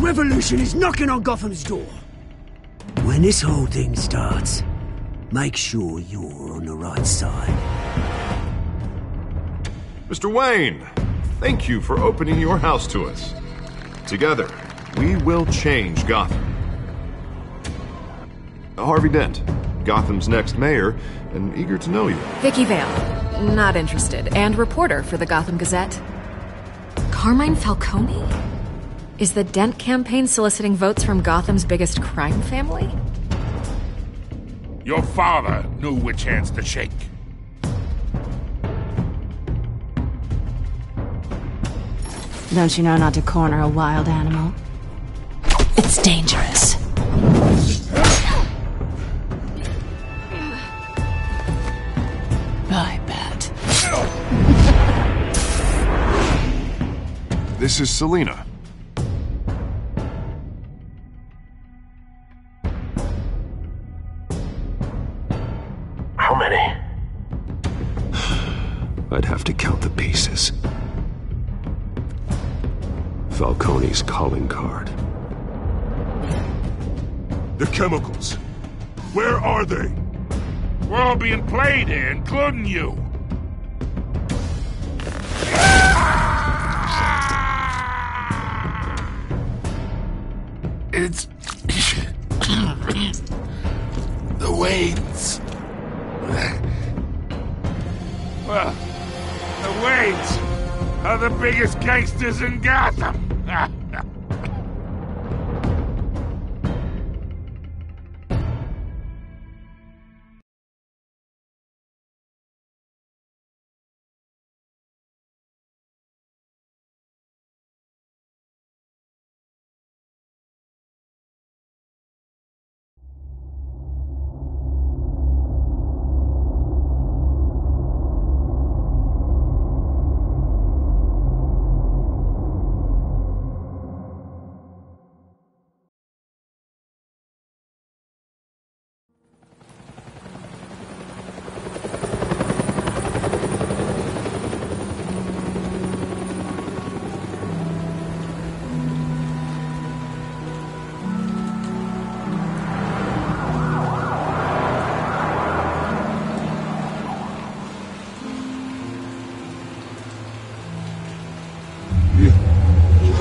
revolution is knocking on Gotham's door. When this whole thing starts, make sure you're on the right side. Mr. Wayne, thank you for opening your house to us. Together, we will change Gotham. Harvey Dent, Gotham's next mayor, and eager to know you. Vicky Vale, not interested, and reporter for the Gotham Gazette. Carmine Falcone? Is the Dent campaign soliciting votes from Gotham's biggest crime family? Your father knew which hands to shake. Don't you know not to corner a wild animal? It's dangerous. I bet. This is Selina. How many? I'd have to count the pieces. Falcone's calling card. The chemicals. Where are they? We're all being played here, including you. It's... the Waynes. Well, the Waynes are the biggest gangsters in Gotham.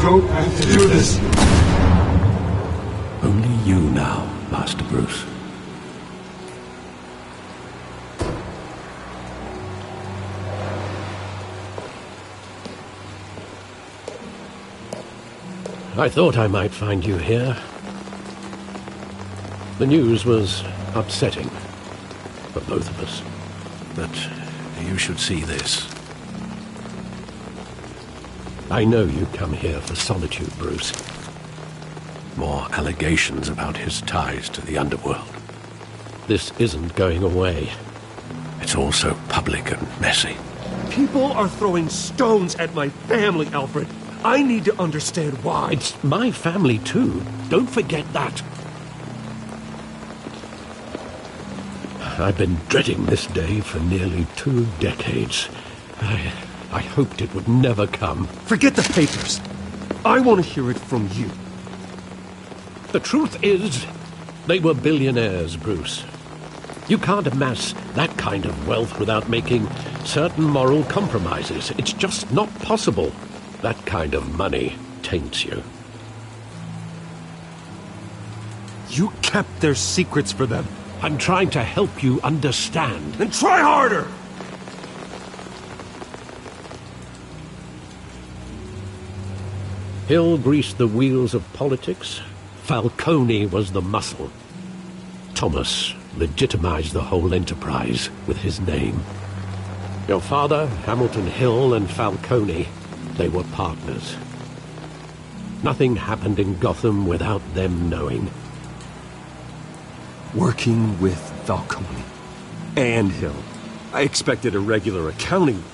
Don't have to do this. Only you now, Master Bruce. I thought I might find you here. The news was upsetting for both of us. But you should see this. I know you come here for solitude, Bruce. More allegations about his ties to the underworld. This isn't going away. It's all so public and messy. People are throwing stones at my family, Alfred. I need to understand why. It's my family, too. Don't forget that. I've been dreading this day for nearly 2 decades. I hoped it would never come. Forget the papers. I want to hear it from you. The truth is, they were billionaires, Bruce. You can't amass that kind of wealth without making certain moral compromises. It's just not possible. That kind of money taints you. You kept their secrets for them. I'm trying to help you understand. Then try harder! Hill greased the wheels of politics. Falcone was the muscle. Thomas legitimized the whole enterprise with his name. Your father, Hamilton Hill, and Falcone, they were partners. Nothing happened in Gotham without them knowing. Working with Falcone and Hill. I expected a regular accounting,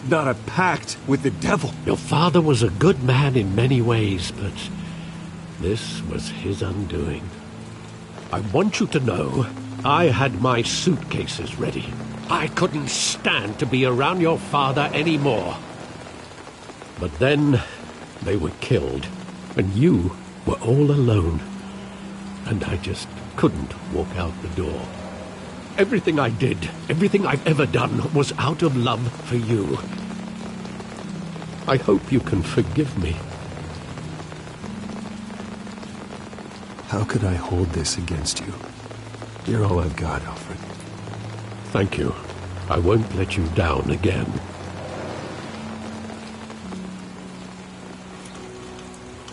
not a pact with the devil. Your father was a good man in many ways, but this was his undoing. I want you to know I had my suitcases ready. I couldn't stand to be around your father anymore. But then they were killed, and you were all alone, and I just couldn't walk out the door. Everything I did, everything I've ever done, was out of love for you. I hope you can forgive me. How could I hold this against you? You're all I've got, Alfred. Thank you. I won't let you down again.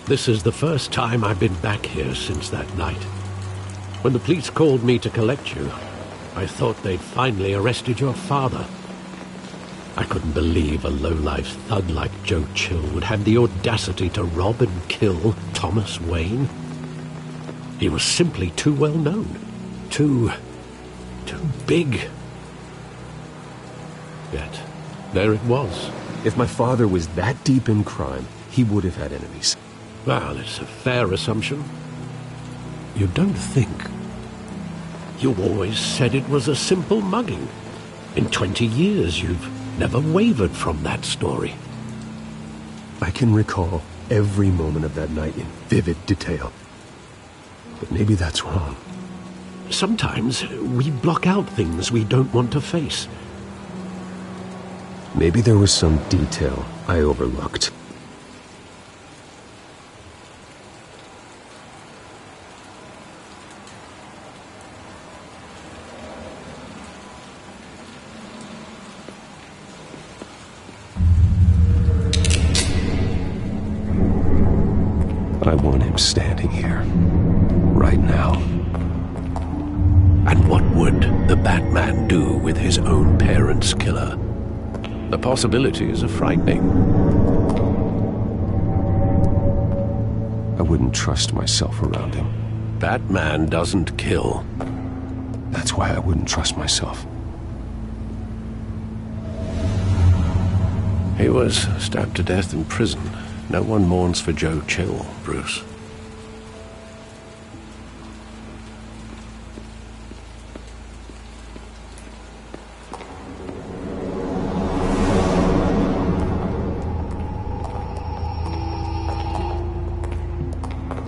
This is the first time I've been back here since that night. When the police called me to collect you, I thought they'd finally arrested your father. I couldn't believe a low-life thug like Joe Chill would have the audacity to rob and kill Thomas Wayne. He was simply too well known. Too big. Yet, there it was. If my father was that deep in crime, he would have had enemies. Well, it's a fair assumption. You don't think? You always said it was a simple mugging. In 20 years, you've never wavered from that story. I can recall every moment of that night in vivid detail. But maybe that's wrong. Sometimes we block out things we don't want to face. Maybe there was some detail I overlooked. I want him standing here, right now. And what would the Batman do with his own parents' killer? The possibilities are frightening. I wouldn't trust myself around him. Batman doesn't kill. That's why I wouldn't trust myself. He was stabbed to death in prison. No one mourns for Joe Chill, Bruce.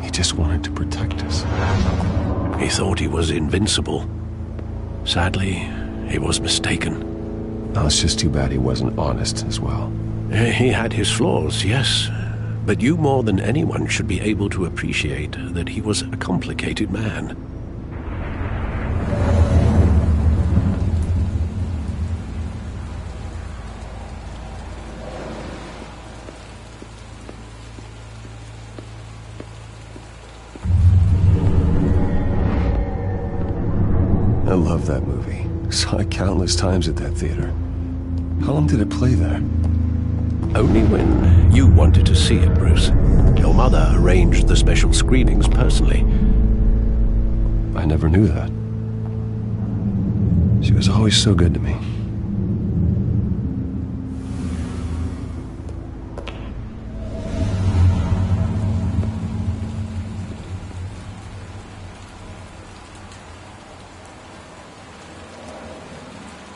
He just wanted to protect us. He thought he was invincible. Sadly, he was mistaken. Now, it's just too bad he wasn't honest as well. He had his flaws, yes. But you more than anyone should be able to appreciate that he was a complicated man. I love that movie. Saw it countless times at that theater. How long did it play there? Only when you wanted to see it, Bruce. Your mother arranged the special screenings personally. I never knew that. She was always so good to me.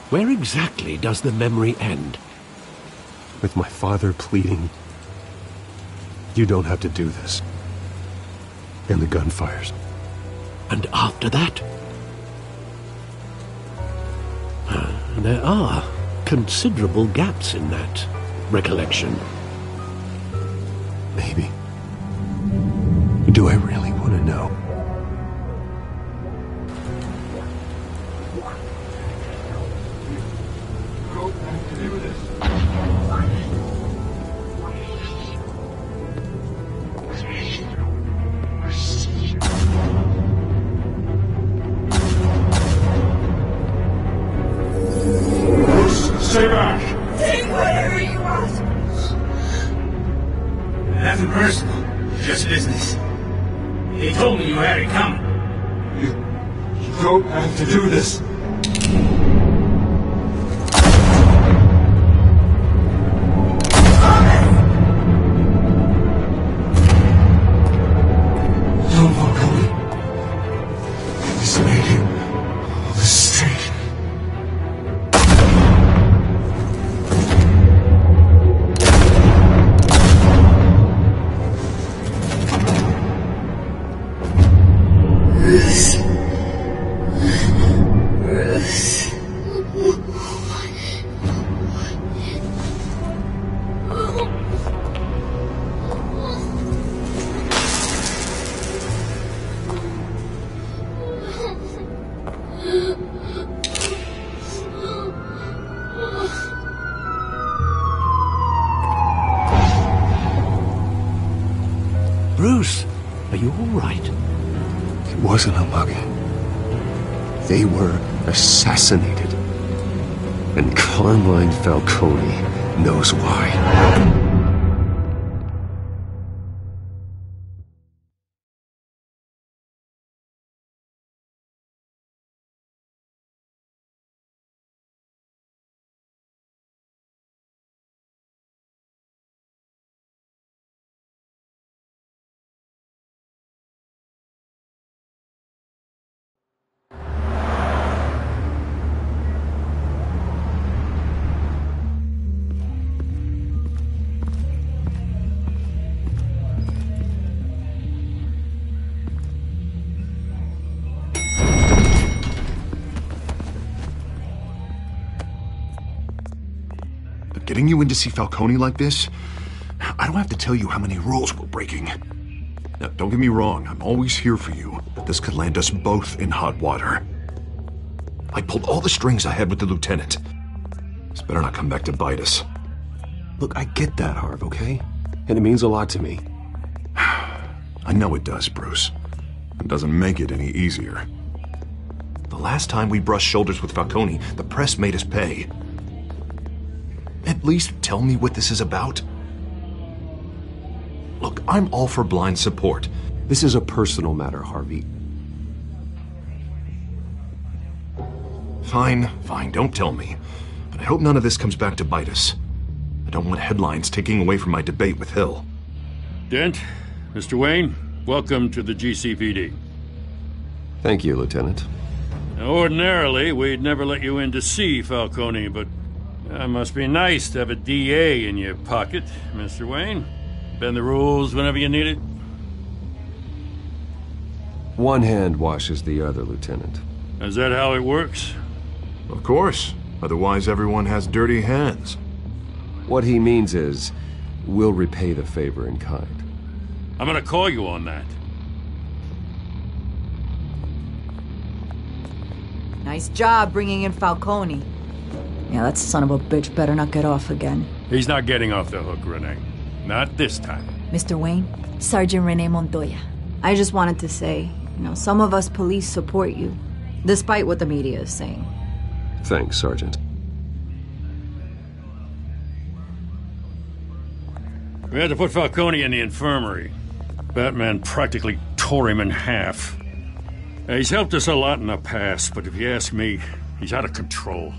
Where exactly does the memory end? With my father pleading, "You don't have to do this." And the gunfires. And after that? There are considerable gaps in that recollection. Maybe. Do I really want to know? Stay back! Take whatever you want! Nothing personal, just business. They told me you had it coming. You don't have to do this. Don't walk away. This made him a mistake. Bruce, are you all right? It wasn't a mugging. They were assassinated. And Carmine Falcone knows why. Getting you in to see Falcone like this? I don't have to tell you how many rules we're breaking. Now, don't get me wrong, I'm always here for you, but this could land us both in hot water. I pulled all the strings I had with the lieutenant. This better not come back to bite us. Look, I get that, Harv, okay? And it means a lot to me. I know it does, Bruce. It doesn't make it any easier. The last time we brushed shoulders with Falcone, the press made us pay. At least tell me what this is about. Look, I'm all for blind support. This is a personal matter, Harvey. Fine, don't tell me. But I hope none of this comes back to bite us. I don't want headlines taking away from my debate with Hill. Dent, Mr. Wayne, welcome to the GCPD. Thank you, Lieutenant. Now, ordinarily, we'd never let you in to see Falcone, but it must be nice to have a DA in your pocket, Mr. Wayne. Bend the rules whenever you need it. One hand washes the other, Lieutenant. Is that how it works? Of course. Otherwise, everyone has dirty hands. What he means is, we'll repay the favor in kind. I'm gonna call you on that. Nice job bringing in Falcone. Yeah, that son of a bitch better not get off again. He's not getting off the hook, Renee. Not this time. Mr. Wayne, Sergeant Renee Montoya. I just wanted to say, some of us police support you, despite what the media is saying. Thanks, Sergeant. We had to put Falcone in the infirmary. Batman practically tore him in half. He's helped us a lot in the past, but if you ask me, he's out of control.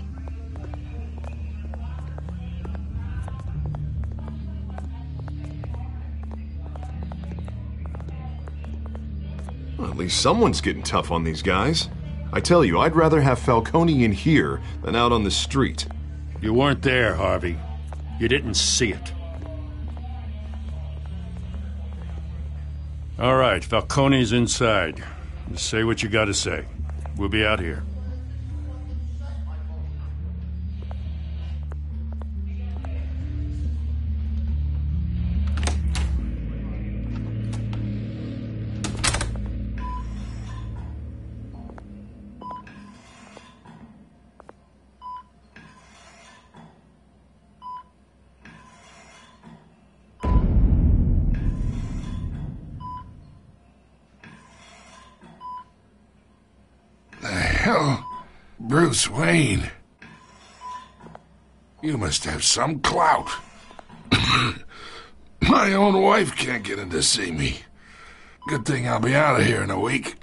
Well, at least someone's getting tough on these guys. I tell you, I'd rather have Falcone in here than out on the street. You weren't there, Harvey. You didn't see it. All right, Falcone's inside. Just say what you gotta say. We'll be out here. Hell, Bruce Wayne. You must have some clout. My own wife can't get in to see me. Good thing I'll be out of here in a week.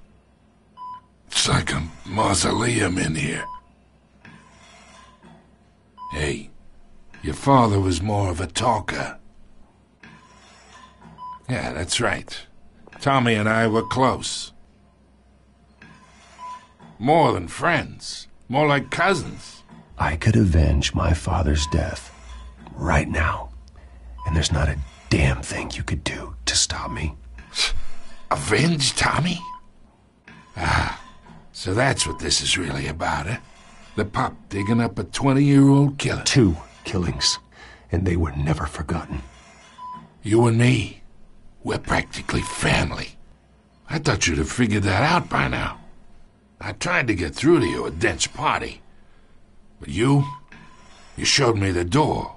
It's like a mausoleum in here. Hey, your father was more of a talker. Yeah, that's right. Tommy and I were close. More than friends. More like cousins. I could avenge my father's death right now. And there's not a damn thing you could do to stop me. Avenge Tommy? Ah, so that's what this is really about, eh? The pup digging up a 20-year-old killer. 2 killings, and they were never forgotten. You and me, we're practically family. I thought you'd have figured that out by now. I tried to get through to you at Dent's party. But you showed me the door.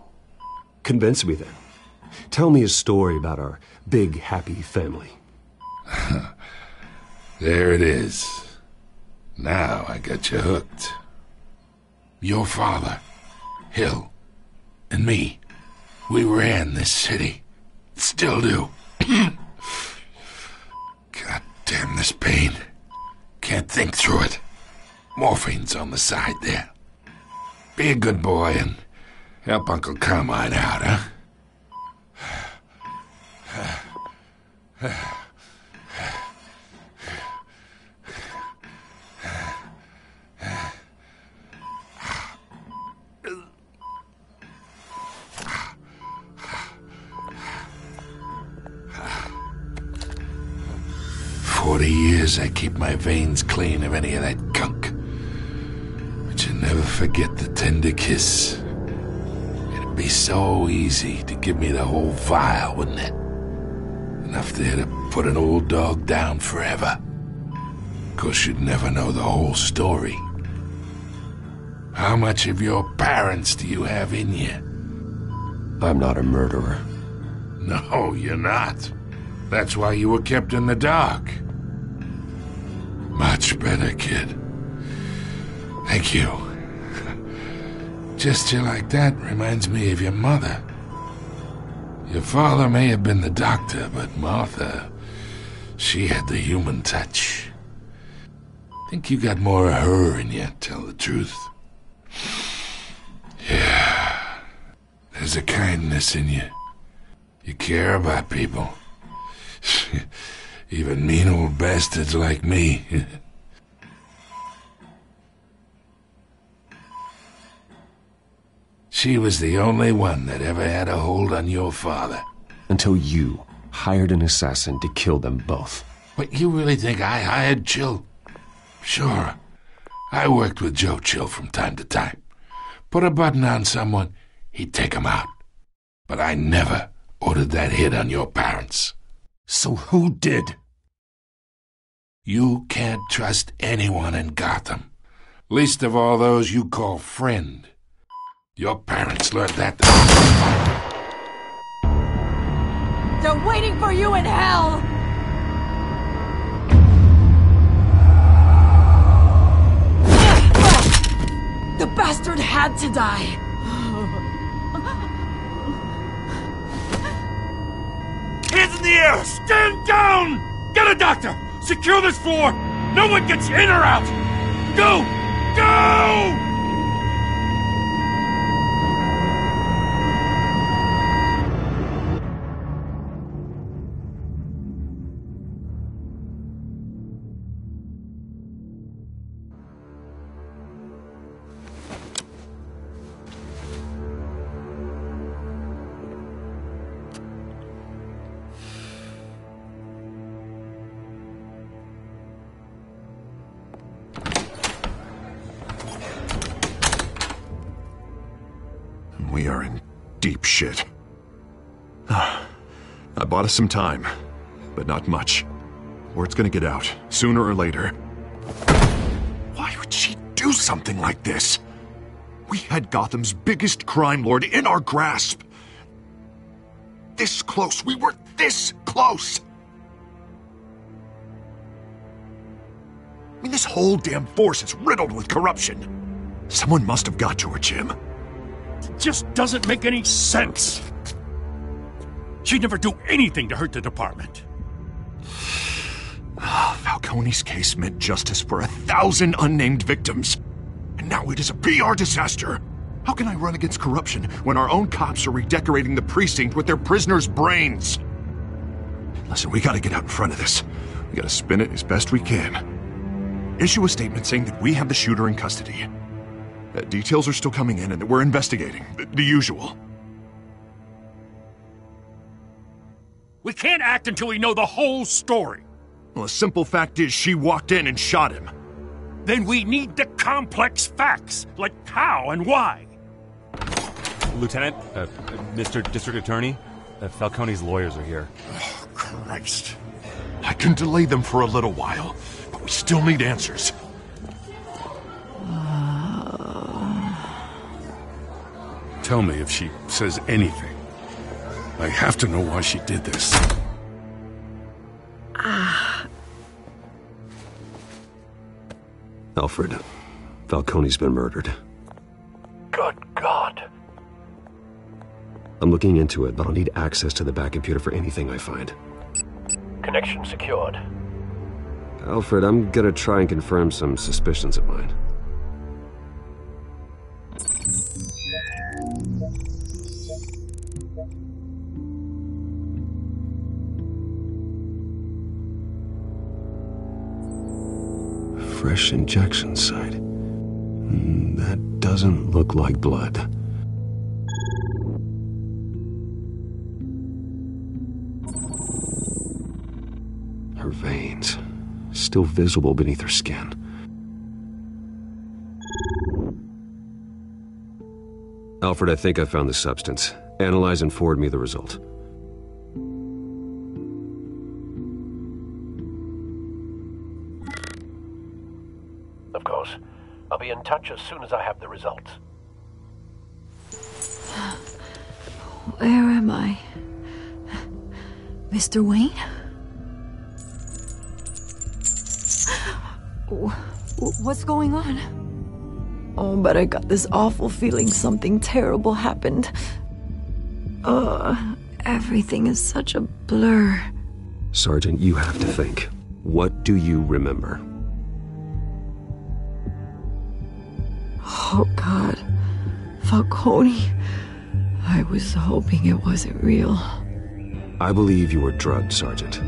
Convince me then. Tell me a story about our big, happy family. There it is. Now I got you hooked. Your father, Hill, and me, we ran this city. Still do. God damn this pain. Can't think through it. Morphine's on the side there. Be a good boy and help Uncle Carmine out, huh? 40 years I keep my veins clean of any of that gunk. But you never forget the tender kiss. It'd be so easy to give me the whole vial, wouldn't it? Enough there to put an old dog down forever. Of course, you'd never know the whole story. How much of your parents do you have in you? I'm not a murderer. No, you're not. That's why you were kept in the dark. Much better, kid. Thank you. Gesture like that reminds me of your mother. Your father may have been the doctor, but Martha, she had the human touch. Think you got more of her in you, tell the truth. Yeah. There's a kindness in you. You care about people. Even mean old bastards like me. She was the only one that ever had a hold on your father. Until you hired an assassin to kill them both. What, you really think I hired Chill? Sure. I worked with Joe Chill from time to time. Put a button on someone, he'd take him out. But I never ordered that hit on your parents. So who did? You can't trust anyone in Gotham. Least of all those you call friend. Your parents learned that. They're waiting for you in hell! The bastard had to die. Hands in the air! Stand down! Get a doctor! Secure this floor! No one gets in or out! Go! Go! We are in deep shit. I bought us some time, but not much. Word's gonna get out, sooner or later. Why would she do something like this? We had Gotham's biggest crime lord in our grasp. This close, we were this close! I mean, this whole damn force is riddled with corruption. Someone must have got to her, Jim. It just doesn't make any sense. She'd never do anything to hurt the department. Falcone's case meant justice for 1,000 unnamed victims. And now it is a PR disaster. How can I run against corruption when our own cops are redecorating the precinct with their prisoners' brains? Listen, we gotta get out in front of this. We gotta spin it as best we can. Issue a statement saying that we have the shooter in custody. Details are still coming in and that we're investigating. The usual. We can't act until we know the whole story. Well, the simple fact is she walked in and shot him. Then we need the complex facts, like how and why. Lieutenant, Mr. District Attorney, Falcone's lawyers are here. Oh, Christ. I can delay them for a little while, but we still need answers. Tell me if she says anything. I have to know why she did this. Alfred, Falcone's been murdered. Good God. I'm looking into it, but I'll need access to the back computer for anything I find. Connection secured. Alfred, I'm gonna try and confirm some suspicions of mine. Fresh injection site. That doesn't look like blood. Her veins, still visible beneath her skin. Alfred, I think I found the substance. Analyze and forward me the result. Of course. I'll be in touch as soon as I have the results. Where am I? Mr. Wayne? What's going on? Oh, but I got this awful feeling something terrible happened. Everything is such a blur. Sergeant, you have to think. What do you remember? Oh, God. Falcone. I was hoping it wasn't real. I believe you were drugged, Sergeant.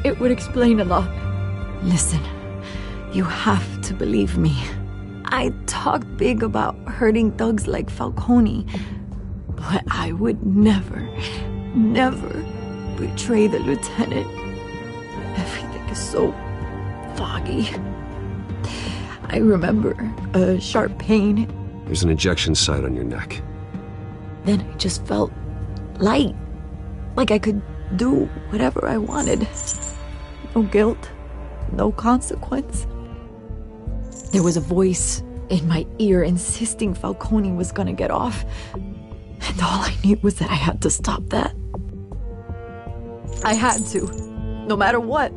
It would explain a lot. Listen, you have to believe me. I talk big about hurting thugs like Falcone, but I would never betray the lieutenant. Everything is so foggy. I remember a sharp pain. There's an injection site on your neck. Then I just felt light, like I could do whatever I wanted. No guilt, no consequence. There was a voice in my ear insisting Falcone was gonna get off. And all I knew was that I had to stop that. I had to, no matter what.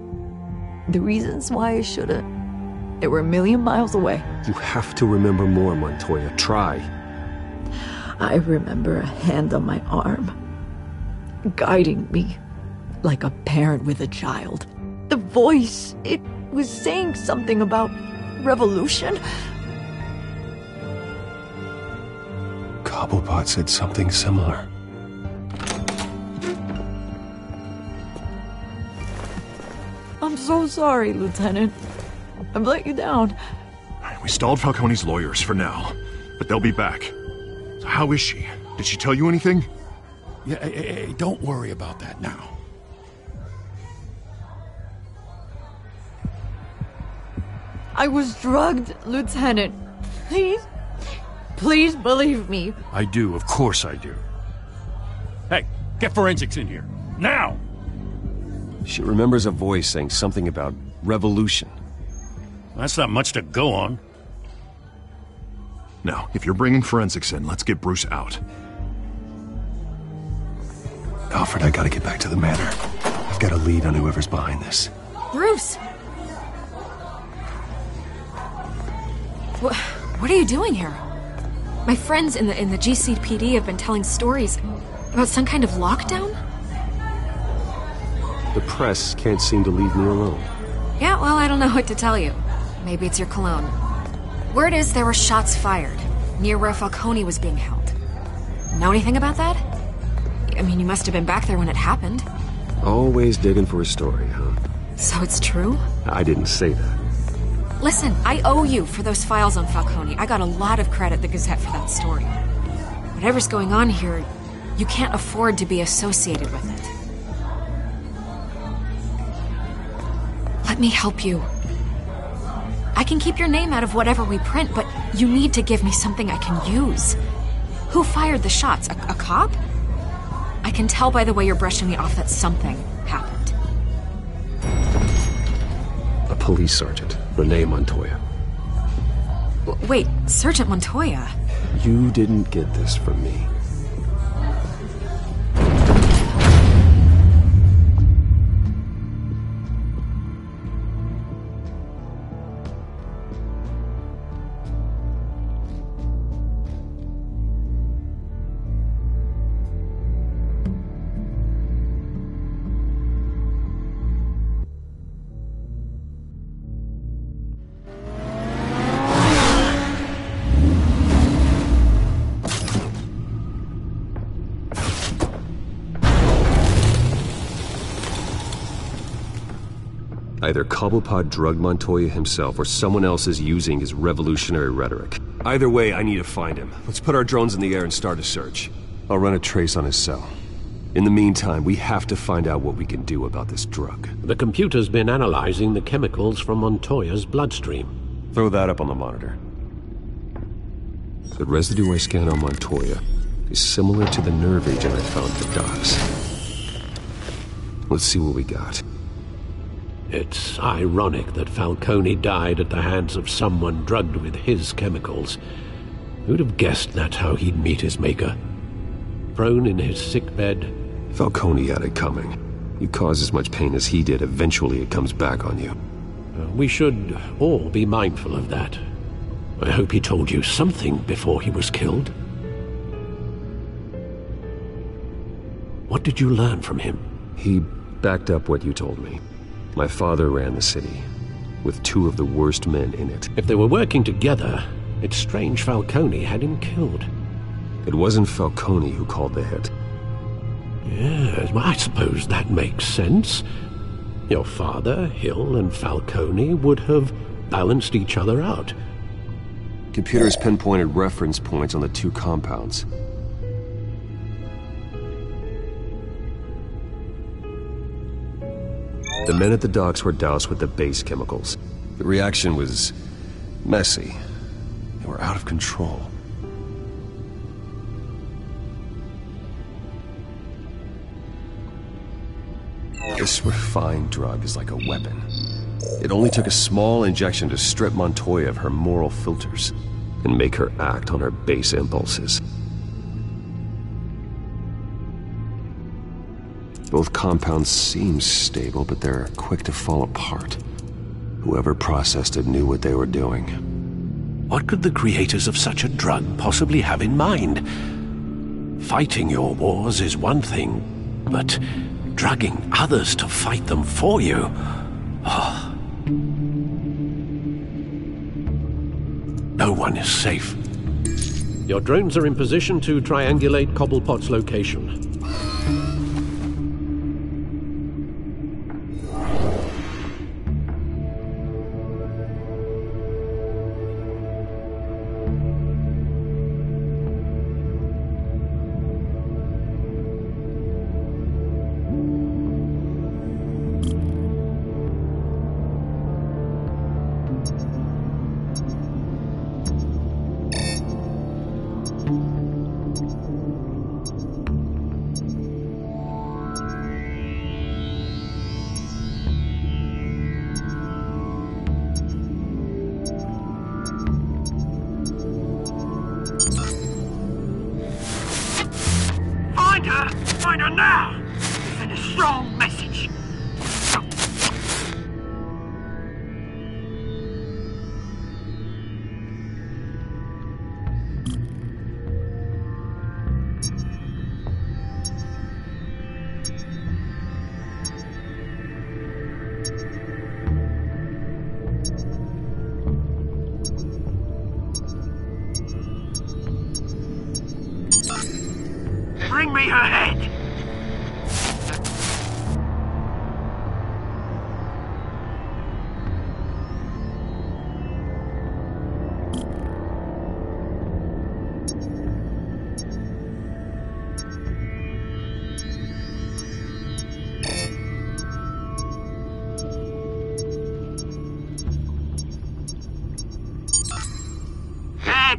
The reasons why I shouldn't, they were a million miles away. You have to remember more, Montoya. Try. I remember a hand on my arm, guiding me like a parent with a child. The voice, it was saying something about revolution. Cobblepot said something similar. I'm so sorry, Lieutenant. I've let you down. We stalled Falcone's lawyers for now, but they'll be back. So how is she? Did she tell you anything? Yeah, hey, don't worry about that now. I was drugged, Lieutenant. Please believe me. I do, of course I do. Hey, get forensics in here. Now! She remembers a voice saying something about revolution. That's not much to go on. Now, if you're bringing forensics in, let's get Bruce out. Alfred, I gotta get back to the manor. I've got a lead on whoever's behind this. Bruce! What are you doing here? My friends in the GCPD have been telling stories about some kind of lockdown? The press can't seem to leave me alone. Yeah, well, I don't know what to tell you. Maybe it's your cologne. Word is there were shots fired near where Falcone was being held. Know anything about that? I mean, you must have been back there when it happened. Always digging for a story, huh? So it's true? I didn't say that. Listen, I owe you for those files on Falcone. I got a lot of credit at the Gazette for that story. Whatever's going on here, you can't afford to be associated with it. Let me help you. I can keep your name out of whatever we print, but you need to give me something I can use. Who fired the shots? A cop? I can tell by the way you're brushing me off that something happened. A police sergeant, Renee Montoya. Wait, Sergeant Montoya? You didn't get this from me. Either Cobblepot drugged Montoya himself, or someone else is using his revolutionary rhetoric. Either way, I need to find him. Let's put our drones in the air and start a search. I'll run a trace on his cell. In the meantime, we have to find out what we can do about this drug. The computer's been analyzing the chemicals from Montoya's bloodstream. Throw that up on the monitor. The residue I scan on Montoya is similar to the nerve agent I found at the docks. Let's see what we got. It's ironic that Falcone died at the hands of someone drugged with his chemicals. Who'd have guessed that's how he'd meet his maker? Prone in his sickbed. Falcone had it coming. You cause as much pain as he did, eventually it comes back on you. We should all be mindful of that. I hope he told you something before he was killed. What did you learn from him? He backed up what you told me. My father ran the city, with 2 of the worst men in it. If they were working together, it's strange Falcone had him killed. It wasn't Falcone who called the hit. Yes, well, I suppose that makes sense. Your father, Hill, and Falcone would have balanced each other out. Computers pinpointed reference points on the 2 compounds. The men at the docks were doused with the base chemicals. The reaction was messy. They were out of control. This refined drug is like a weapon. It only took a small injection to strip Montoya of her moral filters and make her act on her base impulses. Both compounds seem stable, but they're quick to fall apart. Whoever processed it knew what they were doing. What could the creators of such a drug possibly have in mind? Fighting your wars is one thing, but drugging others to fight them for you? Oh. No one is safe. Your drones are in position to triangulate Cobblepot's location. Find her now! Send a strong message. Bring me her head!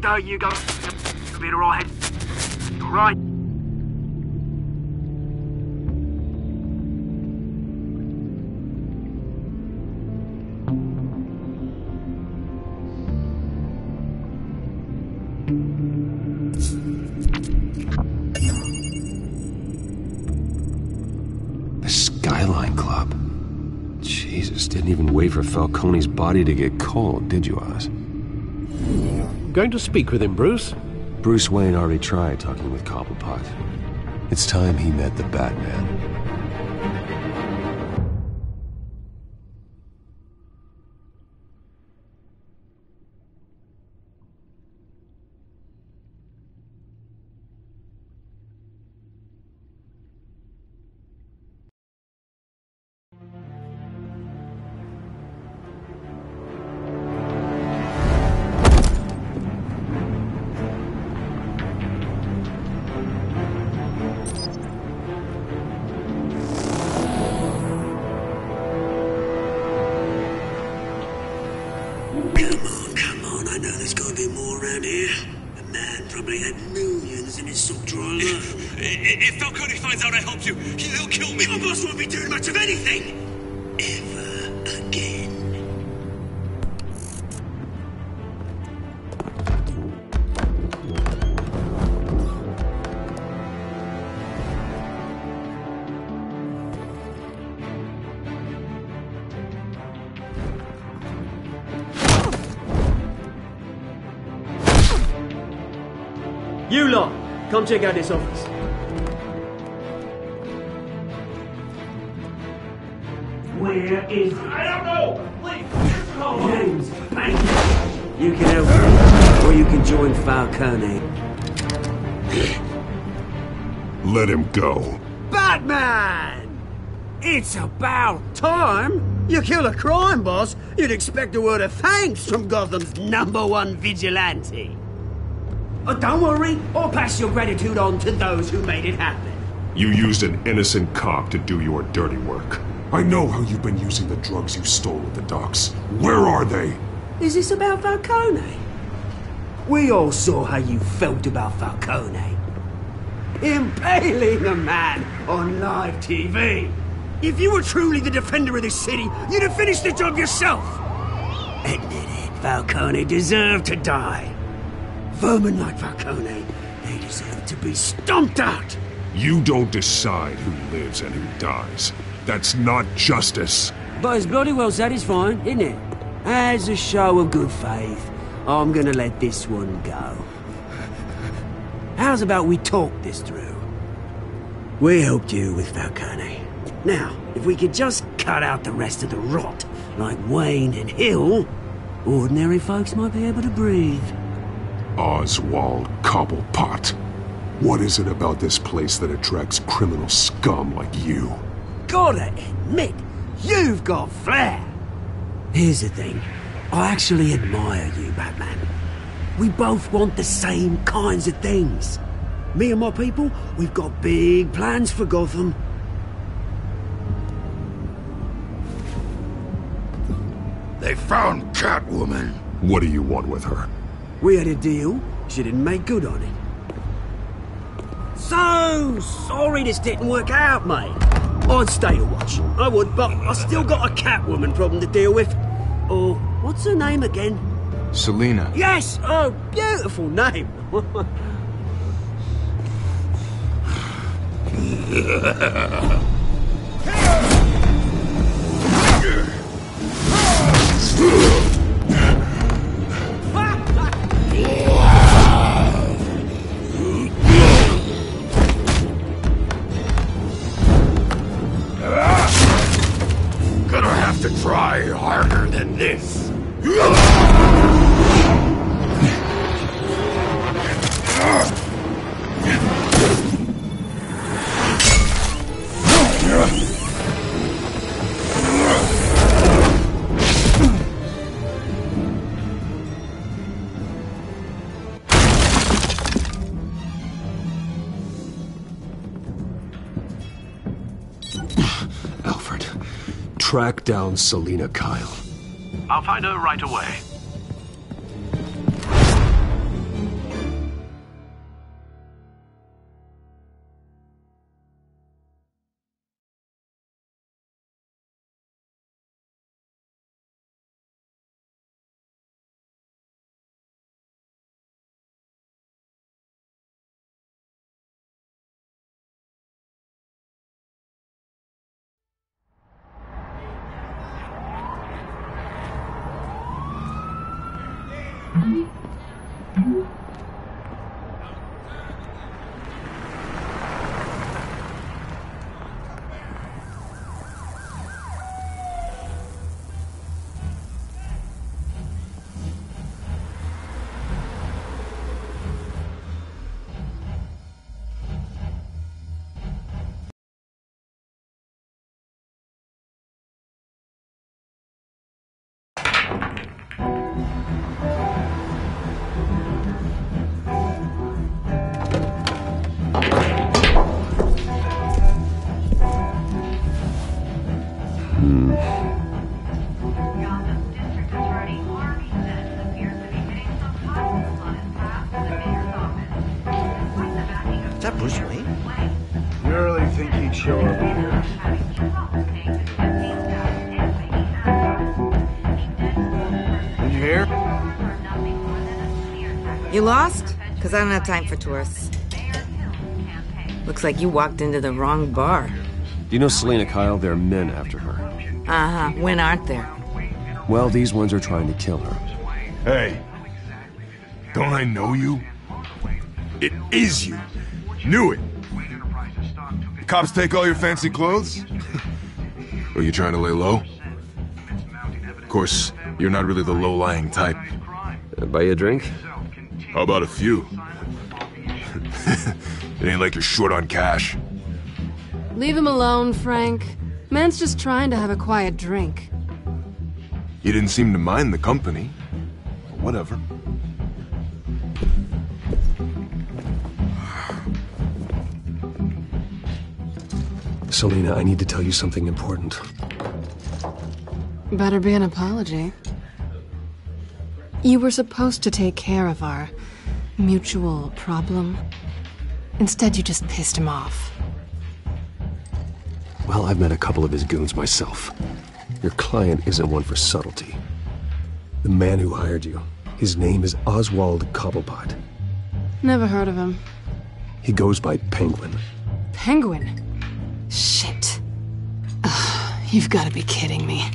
There you go. You'll be alright. Alright. The Skyline Club. Jesus, didn't even wait for Falcone's body to get cold, did you, Oz? Going to speak with him, Bruce? Bruce Wayne already tried talking with Cobblepot. It's time he met the Batman. around here. The man probably had millions in his sock drawer alone. If Falcone finds out I helped you, he'll kill me. Your boss won't be doing much of anything! Ever again. You lot, come check out this office. Where is... I don't know! Please, James, Bank. You can help me, or you can join Falcone. Let him go. Batman! It's about time! You kill a crime boss, you'd expect a word of thanks from Gotham's #1 vigilante. Oh, don't worry, I'll pass your gratitude on to those who made it happen. You used an innocent cop to do your dirty work. I know how you've been using the drugs you stole at the docks. Where are they? Is this about Falcone? We all saw how you felt about Falcone. Impaling a man on live TV. If you were truly the defender of this city, you'd have finished the job yourself. Admit it, Falcone deserved to die. Vermin like Falcone, they deserve to be stomped out. You don't decide who lives and who dies. That's not justice. But it's bloody well satisfying, isn't it? As a show of good faith, I'm gonna let this one go. How's about we talk this through? We helped you with Falcone. Now, if we could just cut out the rest of the rot, like Wayne and Hill, ordinary folks might be able to breathe. Oswald Cobblepot. What is it about this place that attracts criminal scum like you? Gotta admit, you've got flair. Here's the thing. I actually admire you, Batman. We both want the same kinds of things. Me and my people, we've got big plans for Gotham. They found Catwoman. What do you want with her? We had a deal. She didn't make good on it. So sorry this didn't work out, mate. I'd stay to watch. I would, but I still got a Catwoman problem to deal with. Oh, what's her name again? Selina. Yes! Oh, beautiful name. Gonna have to try harder than this. Alfred, track down Selina Kyle. I'll find her right away. Gotham's District Attorney Harvey says appears to be hitting some hot spots. Wait. You really think he'd show up here? You here? You lost? Because I don't have time for tourists. Looks like you walked into the wrong bar. Do you know Selena Kyle? There are men after her. Uh-huh. When aren't there? Well, these ones are trying to kill her. Hey, don't I know you? It is you. Knew it. The cops take all your fancy clothes? Are you trying to lay low? Of course, you're not really the low-lying type. Buy you a drink? How about a few? It ain't like you're short on cash. Leave him alone, Frank. Man's just trying to have a quiet drink. You didn't seem to mind the company. Whatever. Selena, I need to tell you something important. Better be an apology. You were supposed to take care of our mutual problem. Instead, you just pissed him off. Well, I've met a couple of his goons myself. Your client isn't one for subtlety. The man who hired you, his name is Oswald Cobblepot. Never heard of him. He goes by Penguin. Penguin? Shit. Ugh, you've got to be kidding me.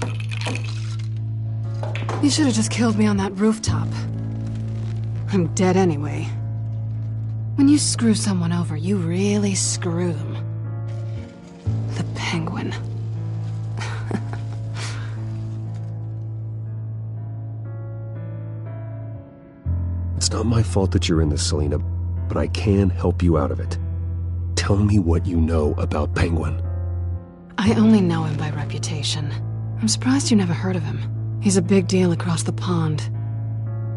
You should have just killed me on that rooftop. I'm dead anyway. When you screw someone over, you really screw them. The Penguin. It's not my fault that you're in this, Selena, but I can help you out of it. Tell me what you know about Penguin. I only know him by reputation. I'm surprised you never heard of him. He's a big deal across the pond.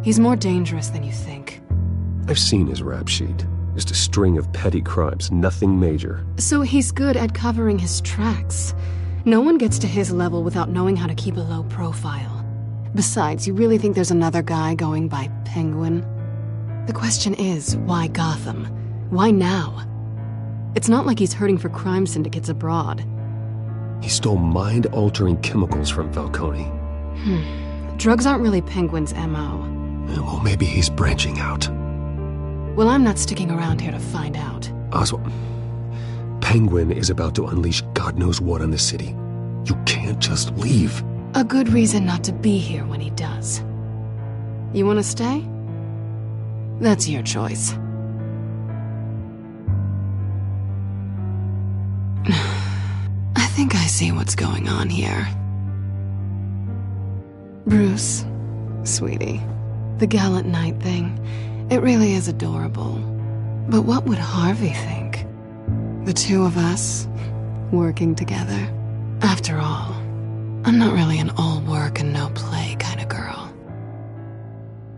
He's more dangerous than you think. I've seen his rap sheet. Just a string of petty crimes, nothing major. So he's good at covering his tracks. No one gets to his level without knowing how to keep a low profile. Besides, you really think there's another guy going by Penguin? The question is, why Gotham? Why now? It's not like he's hurting for crime syndicates abroad. He stole mind-altering chemicals from Falcone. Drugs aren't really Penguin's M.O. Well, maybe he's branching out. Well, I'm not sticking around here to find out. Oswald, Penguin is about to unleash God knows what on the city. You can't just leave. A good reason not to be here when he does. You want to stay? That's your choice. I think I see what's going on here. Bruce, sweetie, the gallant knight thing, it really is adorable. But what would Harvey think? The two of us, working together? After all, I'm not really an all work and no play kind of girl.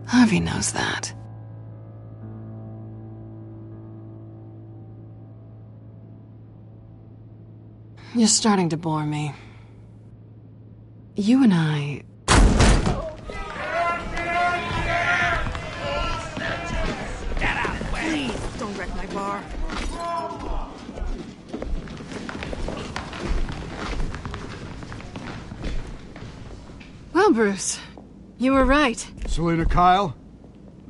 Harvey knows that. You're starting to bore me. You and I... Get out! Please, don't wreck my bar. Well, Bruce, you were right. Selena Kyle,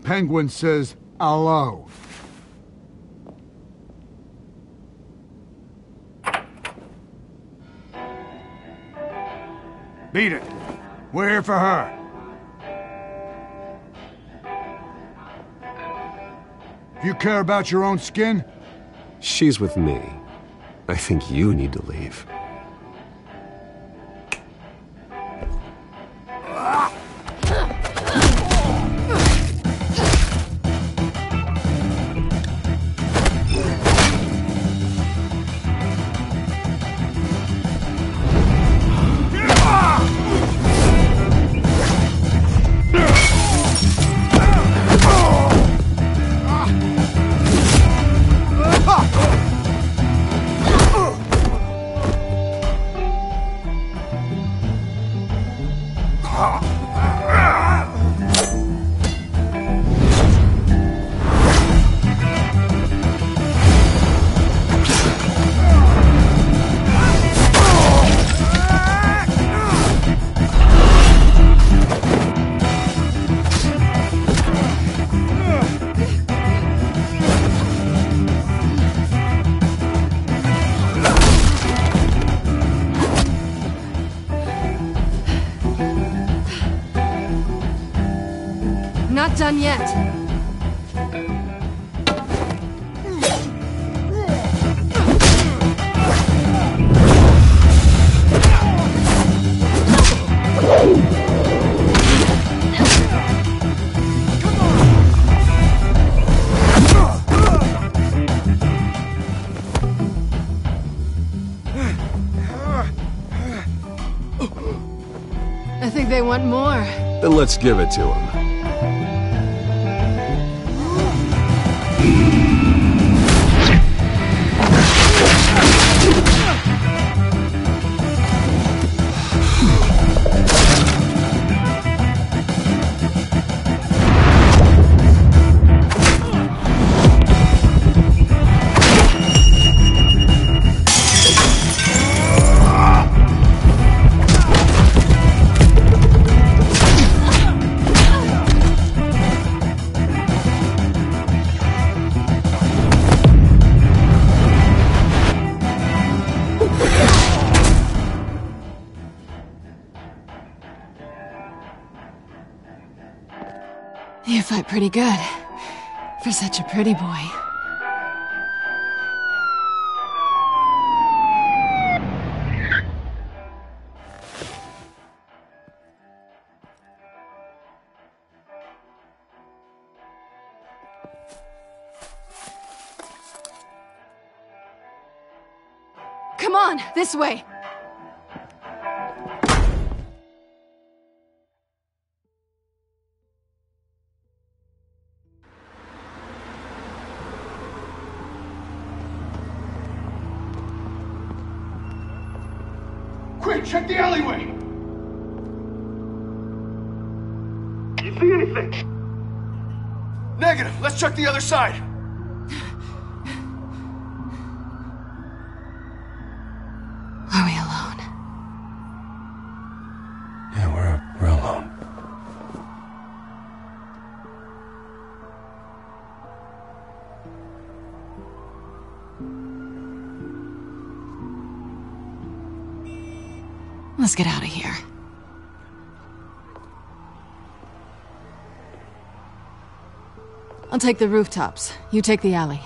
Penguin says hello. Beat it. We're here for her. If you care about your own skin... She's with me. I think you need to leave. not done yet. I think they want more. Then let's give it to them. You fight pretty good. For such a pretty boy. Come on, this way! Quick, check the alleyway! You see anything? Negative. Let's check the other side. Are we alone? Yeah, we're alone. Let's get out of here. I'll take the rooftops. You take the alley.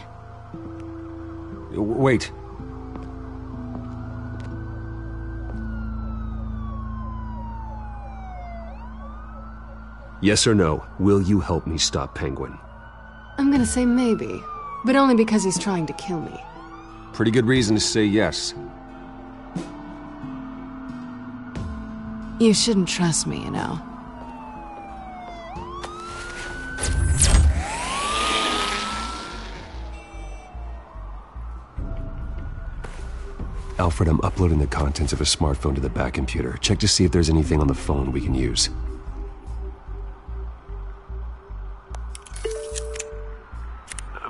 Wait. Yes or no, will you help me stop Penguin? I'm gonna say maybe, but only because he's trying to kill me. Pretty good reason to say yes. You shouldn't trust me, you know. Alfred, I'm uploading the contents of a smartphone to the back computer. Check to see if there's anything on the phone we can use.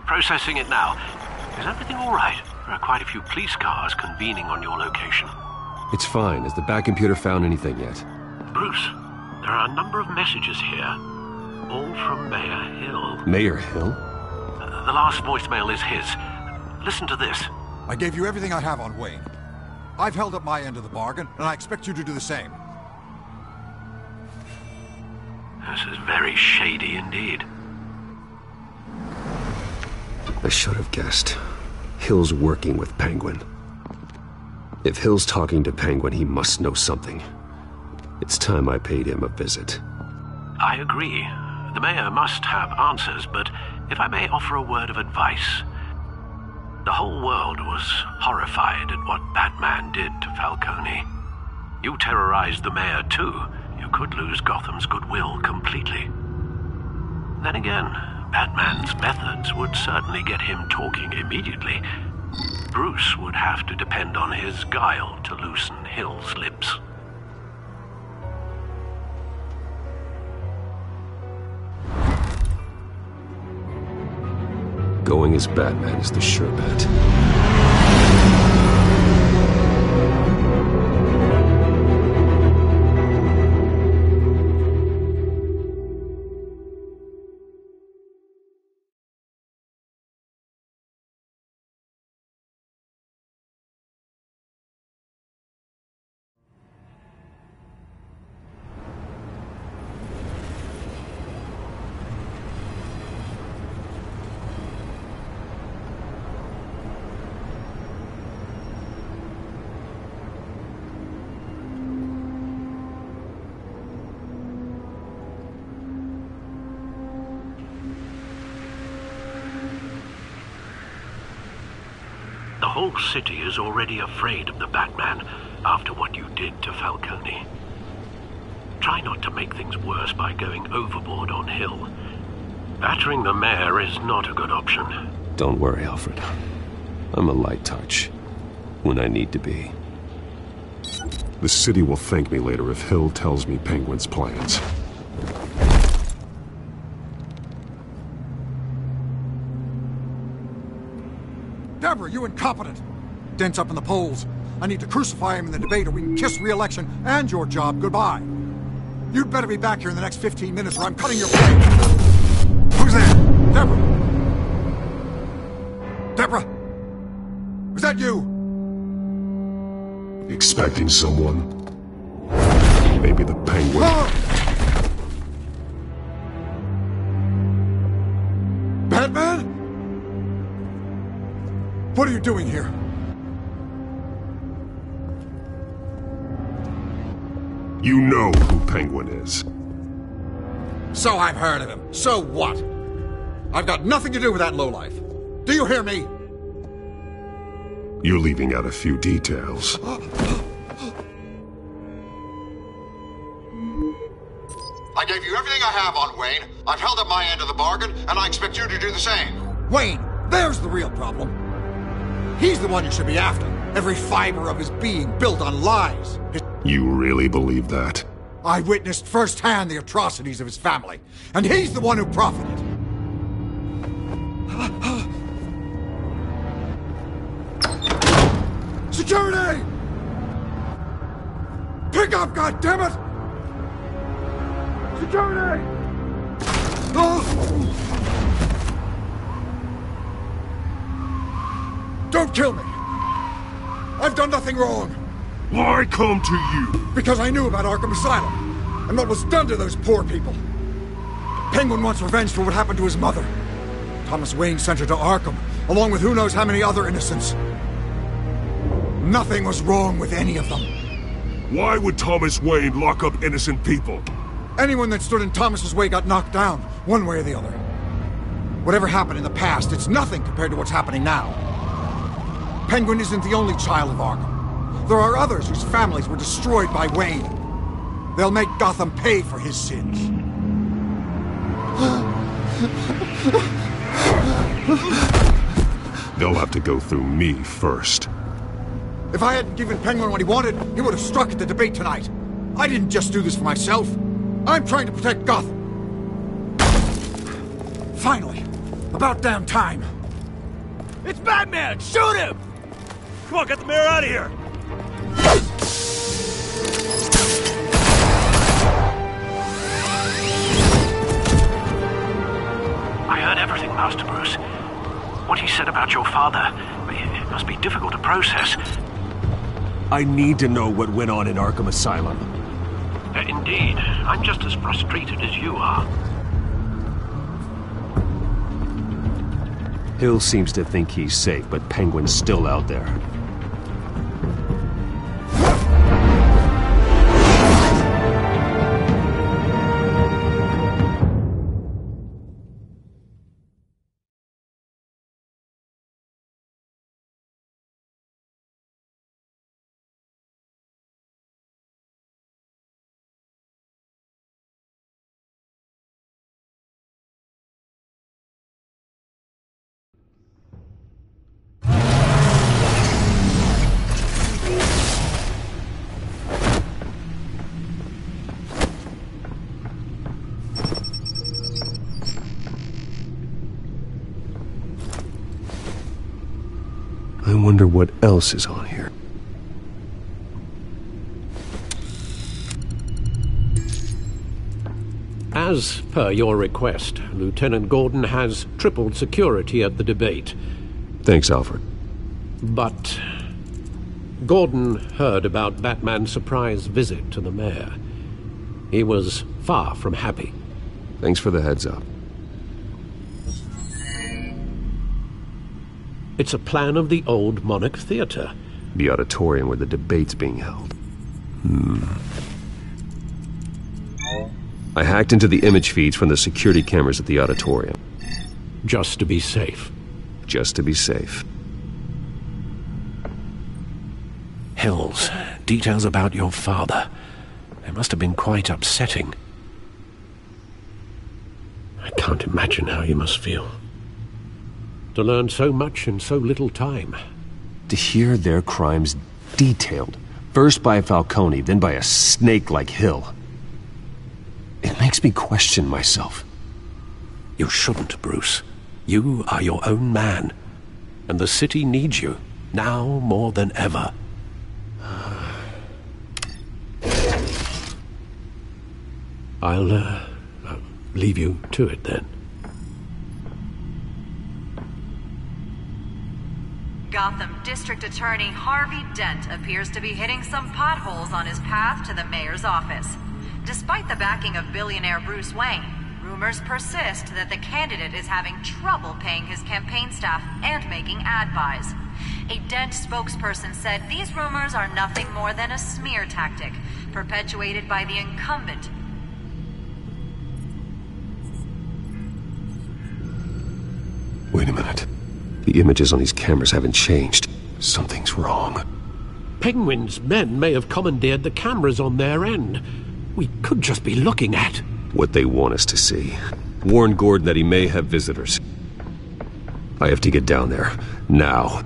Processing it now. Is everything all right? There are quite a few police cars convening on your location. It's fine. Has the back computer found anything yet? Bruce, there are a number of messages here. All from Mayor Hill. Mayor Hill? The last voicemail is his. Listen to this. I gave you everything I have on Wayne. I've held up my end of the bargain, and I expect you to do the same. This is very shady indeed. I should have guessed. Hill's working with Penguin. If Hill's talking to Penguin, he must know something. It's time I paid him a visit. I agree. The mayor must have answers, but if I may offer a word of advice. The whole world was horrified at what Batman did to Falcone. You terrorized the mayor too. You could lose Gotham's goodwill completely. Then again, Batman's methods would certainly get him talking immediately. Bruce would have to depend on his guile to loosen Hill's lips. Going as Batman is the sure bet. The whole city is already afraid of the Batman after what you did to Falcone. Try not to make things worse by going overboard on Hill. Battering the mayor is not a good option. Don't worry, Alfred. I'm a light touch. When I need to be. The city will thank me later if Hill tells me Penguin's plans. Deborah, you incompetent! Dent's up in the polls. I need to crucify him in the debate or we can kiss re-election and your job goodbye. You'd better be back here in the next 15 minutes or I'm cutting your plate. Who's there? Deborah! Deborah! Was that you? Expecting someone? Maybe the Penguin? Batman? What are you doing here? You know who Penguin is. So I've heard of him. So what? I've got nothing to do with that lowlife. Do you hear me? You're leaving out a few details. I gave you everything I have on Wayne. I've held up my end of the bargain, and I expect you to do the same. Wayne, there's the real problem. He's the one you should be after. Every fiber of his being built on lies. You really believe that? I witnessed firsthand the atrocities of his family, and he's the one who profited. Security! Pick up, goddammit! Security! Don't kill me! I've done nothing wrong! Why come to you? Because I knew about Arkham Asylum, and what was done to those poor people. Penguin wants revenge for what happened to his mother. Thomas Wayne sent her to Arkham, along with who knows how many other innocents. Nothing was wrong with any of them. Why would Thomas Wayne lock up innocent people? Anyone that stood in Thomas's way got knocked down, one way or the other. Whatever happened in the past, it's nothing compared to what's happening now. Penguin isn't the only child of Arkham. There are others whose families were destroyed by Wayne. They'll make Gotham pay for his sins. They'll have to go through me first. If I hadn't given Penguin what he wanted, he would have struck at the debate tonight. I didn't just do this for myself. I'm trying to protect Gotham. Finally. About damn time. It's Batman! Shoot him! Come on, get the mayor out of here! I heard everything, Master Bruce. What he said about your father, it must be difficult to process. I need to know what went on in Arkham Asylum. Indeed. I'm just as frustrated as you are. Hill seems to think he's safe, but Penguin's still out there. I wonder what else is on here. As per your request, Lieutenant Gordon has tripled security at the debate. Thanks, Alfred. But Gordon heard about Batman's surprise visit to the mayor. He was far from happy. Thanks for the heads up. It's a plan of the old Monarch Theater. The auditorium where the debate's being held. I hacked into the image feeds from the security cameras at the auditorium. Just to be safe. Just to be safe. Hills, details about your father. They must have been quite upsetting. I can't imagine how you must feel. To learn so much in so little time. To hear their crimes detailed, first by Falcone, then by a snake like Hill. It makes me question myself. You shouldn't, Bruce. You are your own man. And the city needs you, now more than ever. I'll leave you to it then. Gotham District Attorney Harvey Dent appears to be hitting some potholes on his path to the mayor's office. Despite the backing of billionaire Bruce Wayne, rumors persist that the candidate is having trouble paying his campaign staff and making ad buys. A Dent spokesperson said these rumors are nothing more than a smear tactic, perpetuated by the incumbent. Wait a minute. The images on these cameras haven't changed. Something's wrong. Penguin's men may have commandeered the cameras on their end. We could just be looking at what they want us to see. Warn Gordon that he may have visitors. I have to get down there. Now.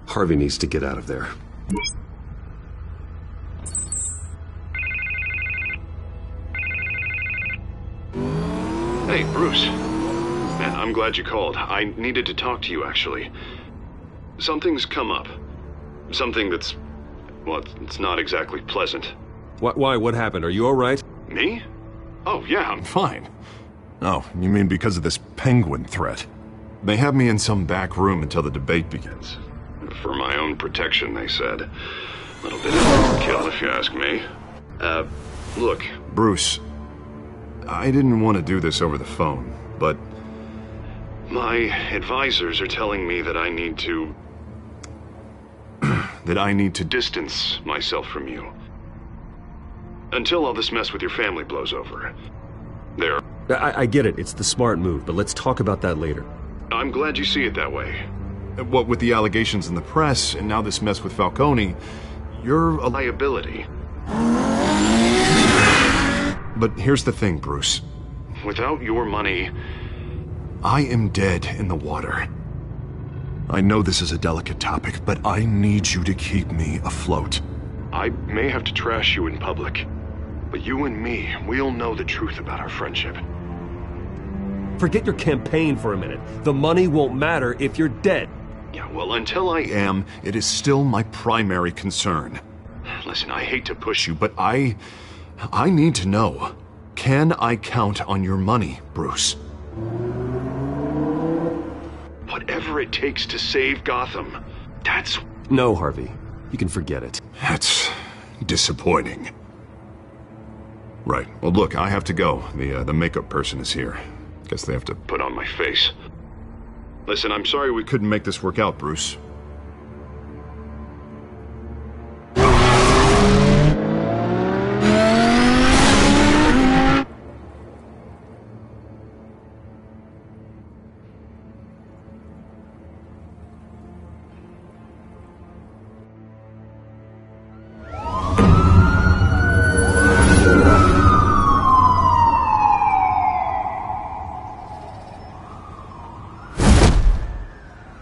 Harvey needs to get out of there. Hey, Bruce. Man, I'm glad you called. I needed to talk to you, actually. Something's come up. Something that's... well, it's not exactly pleasant. Why? What happened? Are you all right? Me? Oh, yeah, I'm fine. Oh, you mean because of this penguin threat? They have me in some back room until the debate begins. For my own protection, they said. A little bit of overkill, if you ask me. Look, Bruce, I didn't want to do this over the phone, but my advisors are telling me that I need to... that I need to distance myself from you. Until all this mess with your family blows over. There. I get it. It's the smart move, but let's talk about that later. I'm glad you see it that way. What with the allegations in the press, and now this mess with Falcone, you're a liability. But here's the thing, Bruce. Without your money, I am dead in the water. I know this is a delicate topic, but I need you to keep me afloat. I may have to trash you in public, but you and me, we'll know the truth about our friendship. Forget your campaign for a minute. The money won't matter if you're dead. Yeah, well, until I am, it is still my primary concern. Listen, I hate to push you, but I need to know. Can I count on your money, Bruce? Whatever it takes to save Gotham, that's... No, Harvey. You can forget it. That's disappointing. Right. Well, look, I have to go. The makeup person is here. Guess they have to put on my face. Listen, I'm sorry we couldn't make this work out, Bruce.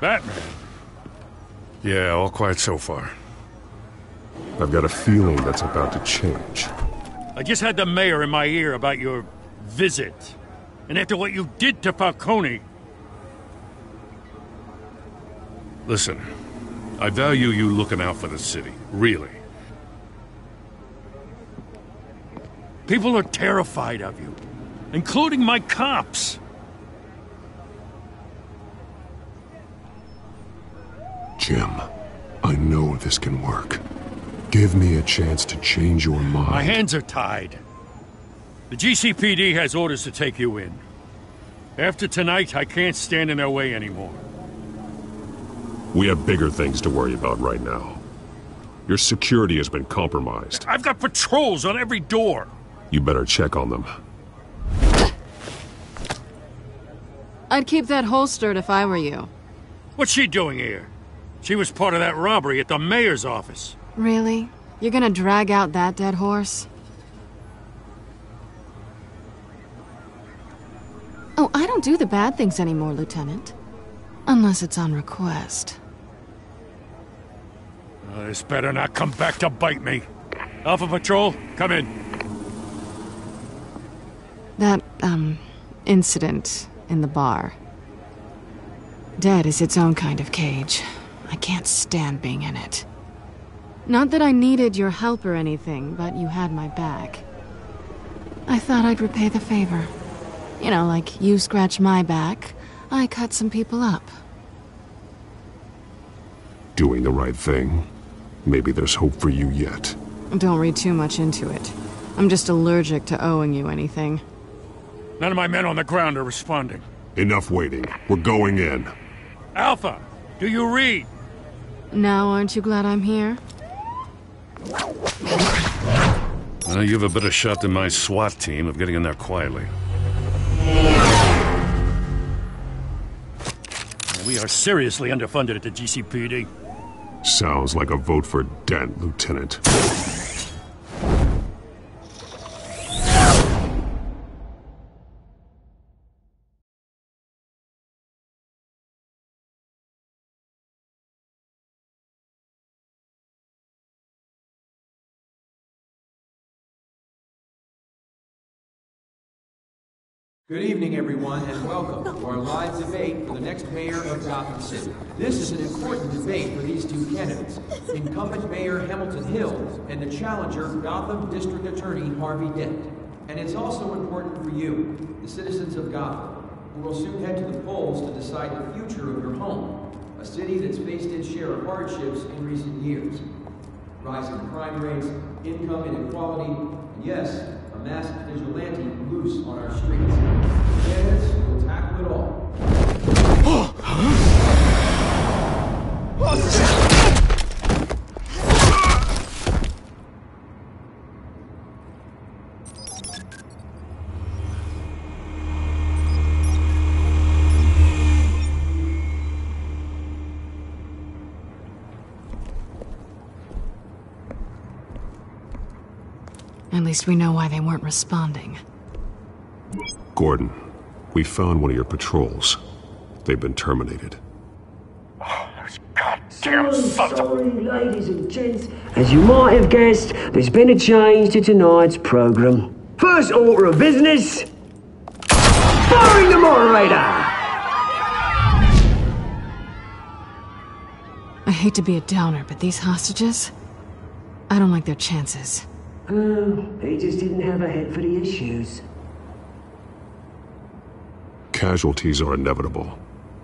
Batman. Yeah, all quiet so far. I've got a feeling that's about to change. I just had the mayor in my ear about your visit. And after what you did to Falcone... Listen, I value you looking out for the city. Really. People are terrified of you. Including my cops. Jim, I know this can work. Give me a chance to change your mind. My hands are tied. The GCPD has orders to take you in. After tonight, I can't stand in their way anymore. We have bigger things to worry about right now. Your security has been compromised. I've got patrols on every door. You better check on them. I'd keep that holstered if I were you. What's she doing here? She was part of that robbery at the mayor's office. Really? You're gonna drag out that dead horse? Oh, I don't do the bad things anymore, Lieutenant. Unless it's on request. This better not come back to bite me. Alpha Patrol, come in. That, incident in the bar. Dead is its own kind of cage. I can't stand being in it. Not that I needed your help or anything, but you had my back. I thought I'd repay the favor. You know, like you scratch my back, I cut some people up. Doing the right thing. Maybe there's hope for you yet. Don't read too much into it. I'm just allergic to owing you anything. None of my men on the ground are responding. Enough waiting. We're going in. Alpha, do you read? Now aren't you glad I'm here? Well, you have a better shot than my SWAT team of getting in there quietly. We are seriously underfunded at the GCPD. Sounds like a vote for Dent, Lieutenant. Good evening, everyone, and welcome to our live debate for the next mayor of Gotham City. This is an important debate for these two candidates, incumbent Mayor Hamilton Hill and the challenger, Gotham District Attorney Harvey Dent. And it's also important for you, the citizens of Gotham, who will soon head to the polls to decide the future of your home, a city that's faced its share of hardships in recent years. Rising crime rates, income inequality, and yes, a masked vigilante loose on our streets. Candidates will tackle it all. At least we know why they weren't responding. Gordon, we found one of your patrols. They've been terminated. Goddamn sorry, ladies and gents. As you might have guessed, there's been a change to tonight's program. First order of business, firing the moderator! I hate to be a downer, but these hostages, I don't like their chances. He just didn't have a head for the issues. Casualties are inevitable.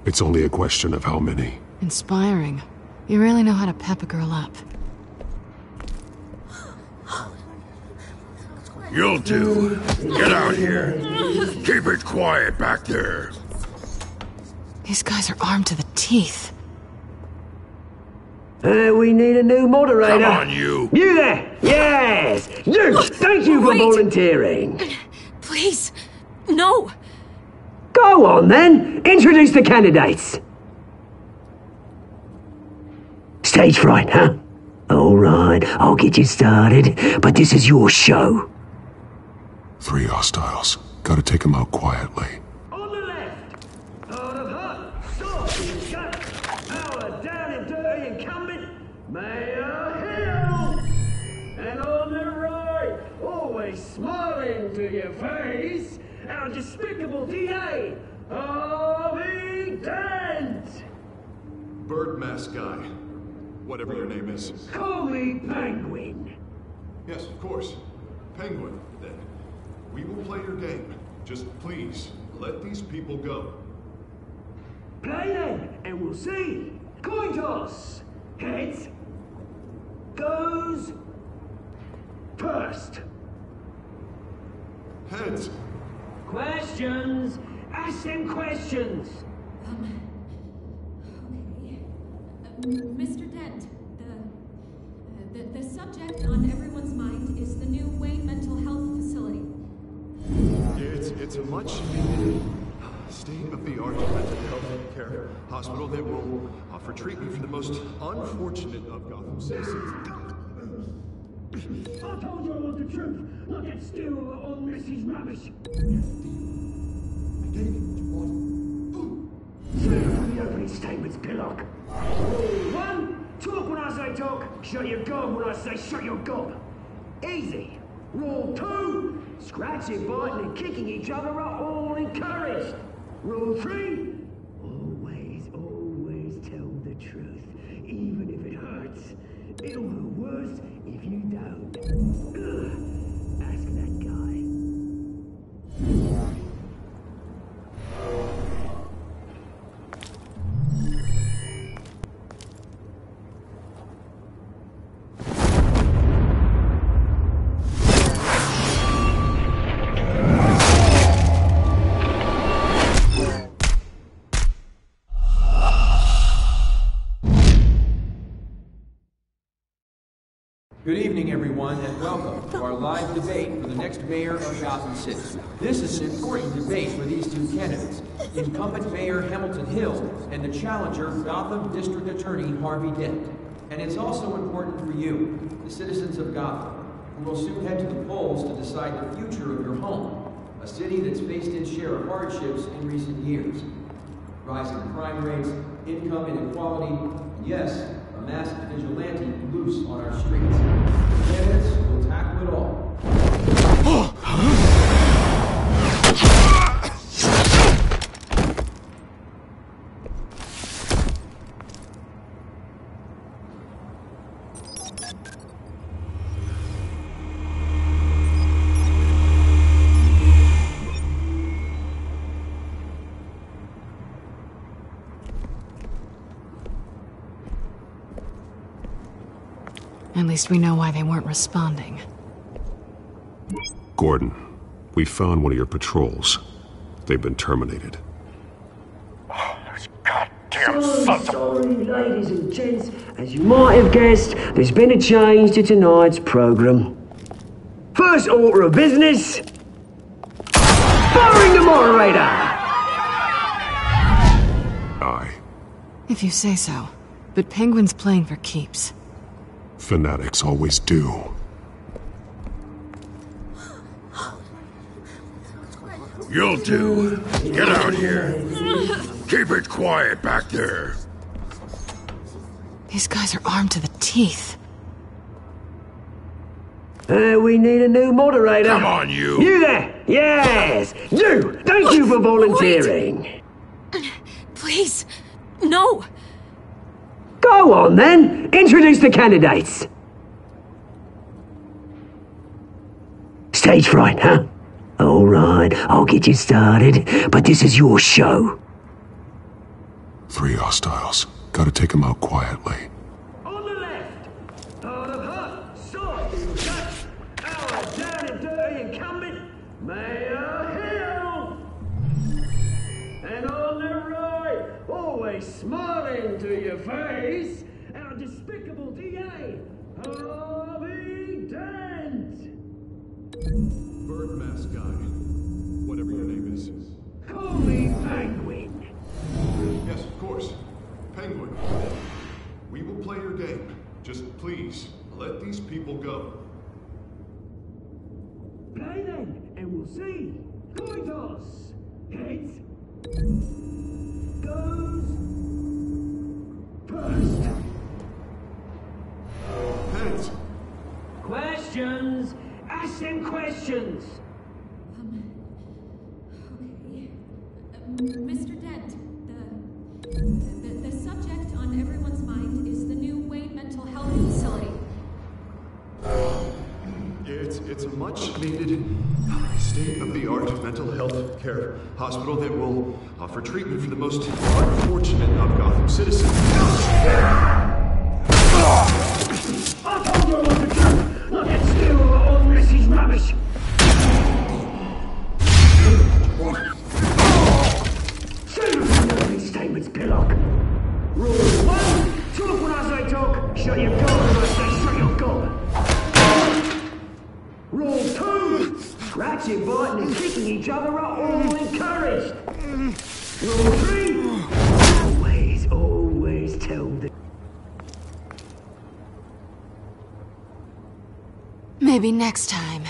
It's only a question of how many. Inspiring. You really know how to pep a girl up. You'll do. Get out here. Keep it quiet back there. These guys are armed to the teeth. We need a new moderator. Come on, you. You there! Yes! You! Thank you for volunteering. Please, no. Go on, then. Introduce the candidates. Stage fright, huh? All right, I'll get you started, but this is your show. 3 hostiles. Gotta take them out quietly. On the left, out of her, sword in the gut, our down and dirty incumbent, Mayor Hill. And on the right, always smiling to your face, our despicable DA, Harvey Dent. Bird mask guy. Whatever your name is. Call me Penguin. Yes, of course. Penguin, then. We will play your game. Just please, let these people go. Play then, and we'll see. Coin toss. Heads. Goes Questions? First. Heads. Questions? Ask them questions. Mr. Dent, the subject on everyone's mind is the new Wayne Mental Health Facility. It's a much needed state-of-the-art mental health care hospital that will offer treatment for the most unfortunate of Gotham citizens. I told you all the truth, not that stew or Mrs. Rubbish. Say the opening statements, Pillock. 1, talk when I say talk, shut your gob when I say shut your gob. Easy. Rule 2, scratching, biting and kicking each other are all encouraged. Rule 3, always tell the truth, even if it hurts. It'll hurt worse if you don't. Ask that guy. Good evening, everyone, and welcome to our live debate for the next mayor of Gotham City. This is an important debate for these two candidates, incumbent Mayor Hamilton Hill and the challenger, Gotham District Attorney Harvey Dent. And it's also important for you, the citizens of Gotham, who will soon head to the polls to decide the future of your home, a city that's faced its share of hardships in recent years. Rising crime rates, income inequality, and yes, a masked vigilante loose on our streets. The candidates will tackle it all. At least we know why they weren't responding. Gordon, we found one of your patrols. They've been terminated. Goddamn sons of... Sorry, ladies and gents. As you might have guessed, there's been a change to tonight's program. First order of business... firing the moderator! Aye. If you say so. But Penguin's playing for keeps. Fanatics always do. You'll do. Get out here. Keep it quiet back there. These guys are armed to the teeth. We need a new moderator. Come on, you. You there! Yes! You! Thank you for volunteering. Wait. Please. No. Go on, then. Introduce the candidates. Stage fright, huh? All right, I'll get you started, but this is your show. 3 hostiles. Gotta take them out quietly. On the left, part of her, soft and touch, our down and dirty incumbent, Mayor Hill. And on the right, always smiling to your face, our despicable DA, Harvey Dent. Bird mask guy, whatever your name is. Call me Penguin. Yes, of course. Penguin. We will play your game. Just please, let these people go. Play then, and we'll see. Coin toss. Heads. Goes first. Heads. Questions. Ask them questions. Okay. Mr. Dent, the subject on everyone's mind is the new Wayne Mental Health Facility. It's a much needed state-of-the-art mental health care hospital that will offer treatment for the most unfortunate of Gotham citizens. I told you all the Ratchet biting and kicking each other are all encouraged. Rule 3. Always tell the... Maybe next time.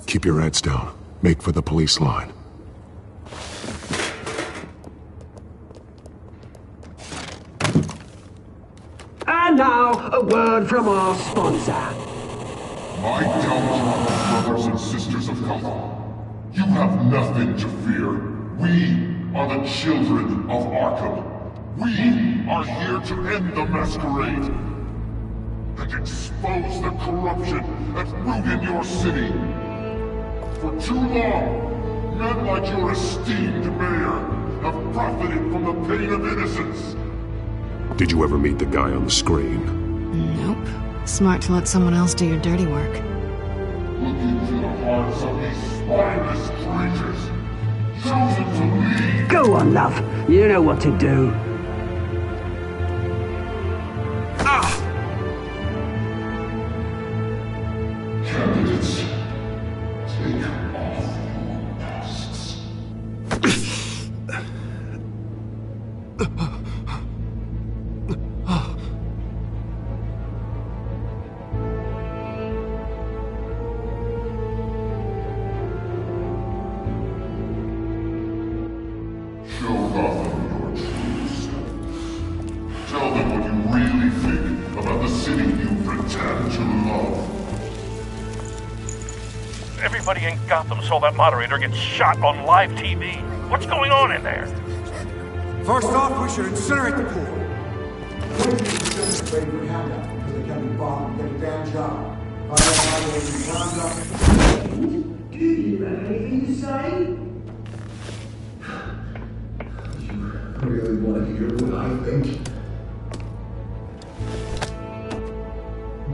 Keep your heads down. Make for the police line. And now, a word from our sponsor. My downtrodden brothers and sisters of Gotham, you have nothing to fear. We are the children of Arkham. We are here to end the masquerade and expose the corruption that's rooted in your city. For too long, men like your esteemed mayor have profited from the pain of innocence. Did you ever meet the guy on the screen? Nope. Smart to let someone else do your dirty work. Look into the hearts of these spineless creatures, chosen to lead. Go on, love. You know what to do. Candidates, take off your masks. Show Gotham your true self. Tell them what you really think about the city you pretend to love. Everybody in Gotham saw that moderator get shot on live TV. What's going on in there? First off, we should incinerate the pool. Do you have anything to say? I really want to hear what I think.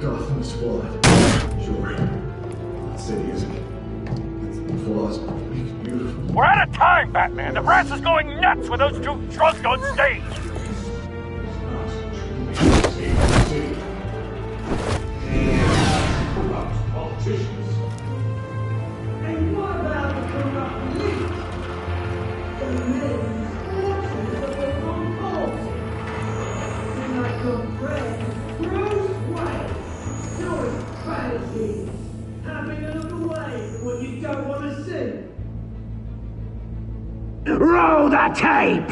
Gotham's flawed. Sure. The city isn't. It's flaws. It's beautiful. We're out of time, Batman. The brass is going nuts with those two drunks on stage. Corrupt politicians. And what about the corrupt police? The men fortunes of the wrong cause. And like your friend, Bruce Wayne, doing crazy. Having a look away from what you don't want to see. Roll the tape!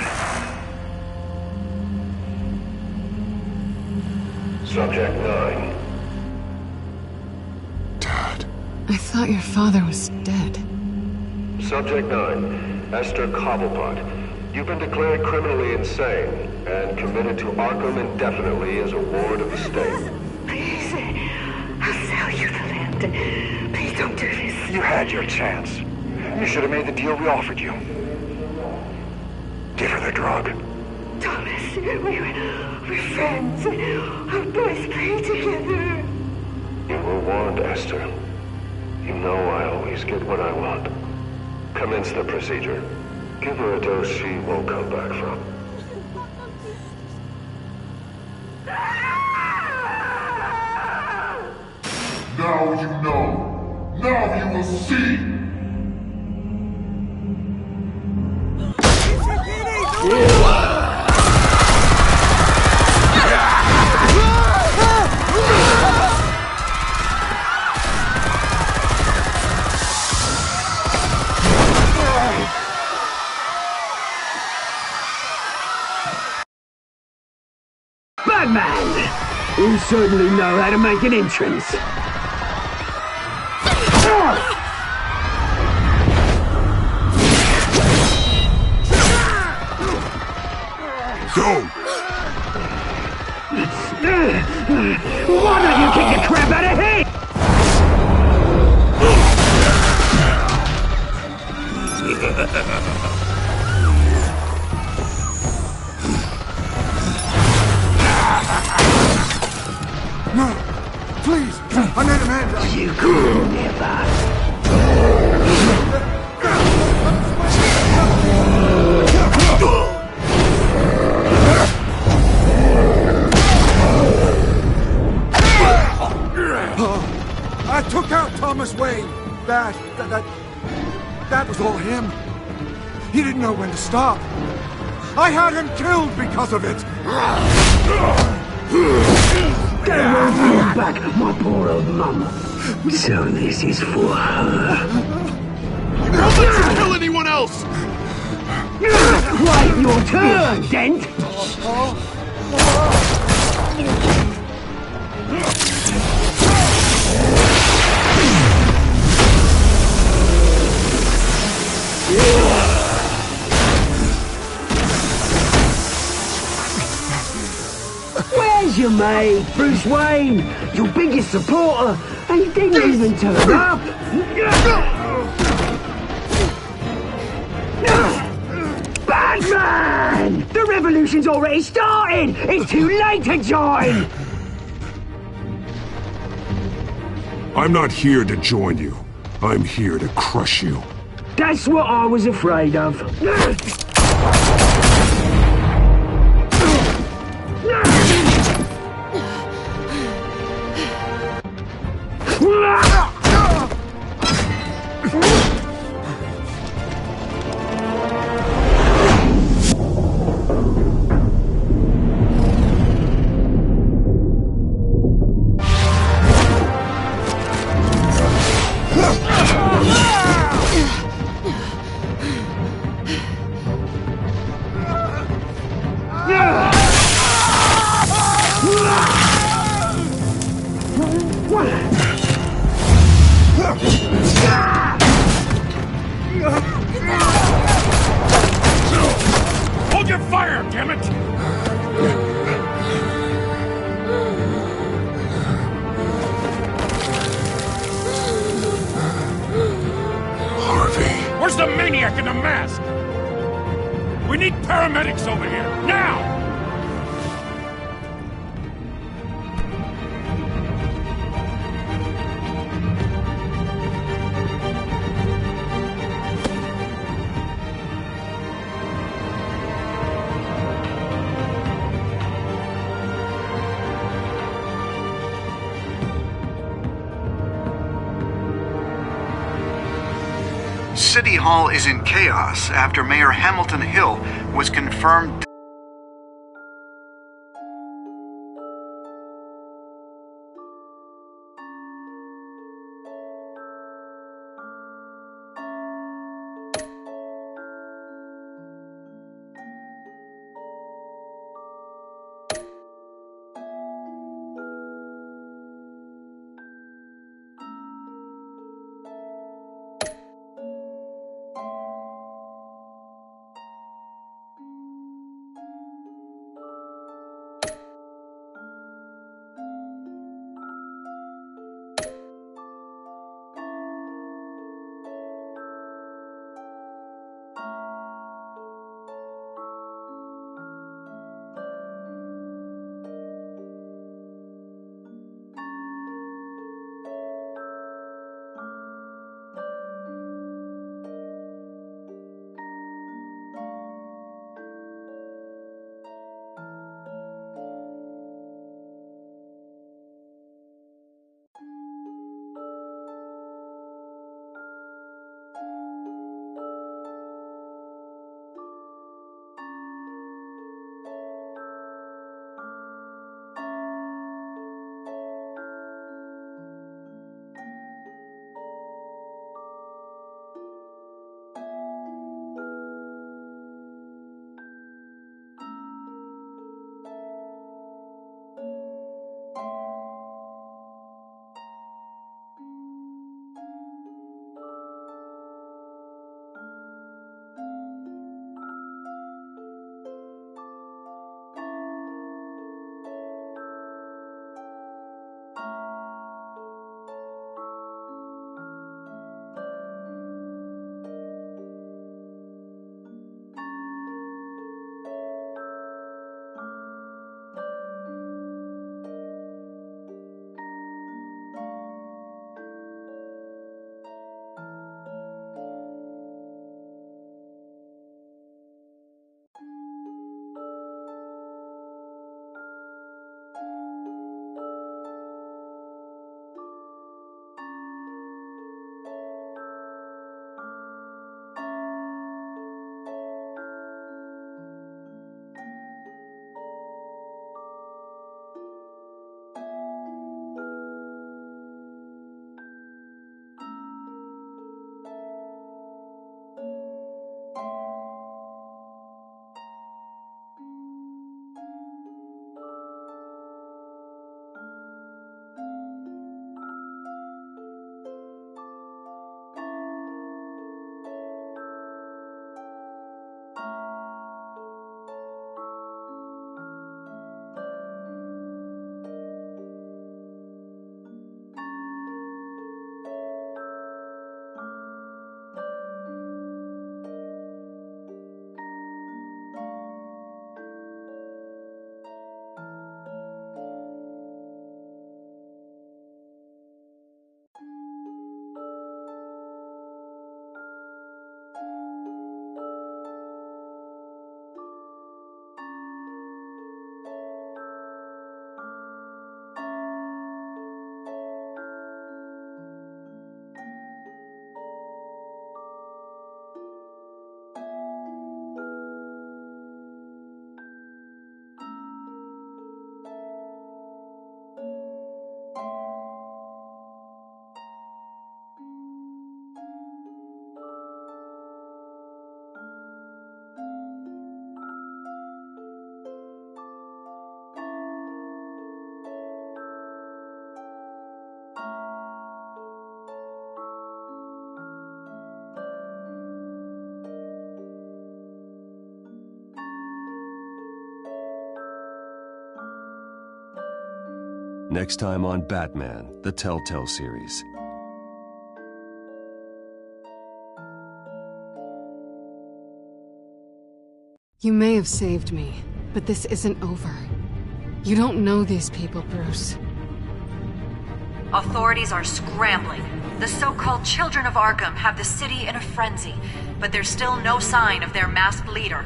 Subject 9. I thought your father was dead. Subject 9, Esther Cobblepot. You've been declared criminally insane and committed to Arkham indefinitely as a ward of the state. Please, I'll sell you the land. Please don't do this. You had your chance. You should have made the deal we offered you. Give her the drug. Thomas, we're friends. Our boys play together. You were warned, Esther. You know I always get what I want. Commence the procedure. Give her a dose she won't come back from. Now you know. Now you will see. Batman! You certainly know how to make an entrance. Go! Why don't you kick the crap out of him? No! Please! I need a man! You could never. That was all him. He didn't know when to stop. I had him killed because of it. Don't want me back, my poor old mum. So this is for her. Don't let you kill anyone else! Right, your turn, Dent! Where's your mate, Bruce Wayne? Your biggest supporter, and he didn't even turn up! Batman! The revolution's already started! It's too late to join! I'm not here to join you. I'm here to crush you. That's what I was afraid of. Hold your fire, damn it! Harvey. Where's the maniac in the mask? We need paramedics over here, now! City Hall is in chaos after Mayor Hamilton Hill was confirmed Next time on Batman, The Telltale Series. You may have saved me, but this isn't over. You don't know these people, Bruce. Authorities are scrambling. The so-called Children of Arkham have the city in a frenzy, but there's still no sign of their masked leader.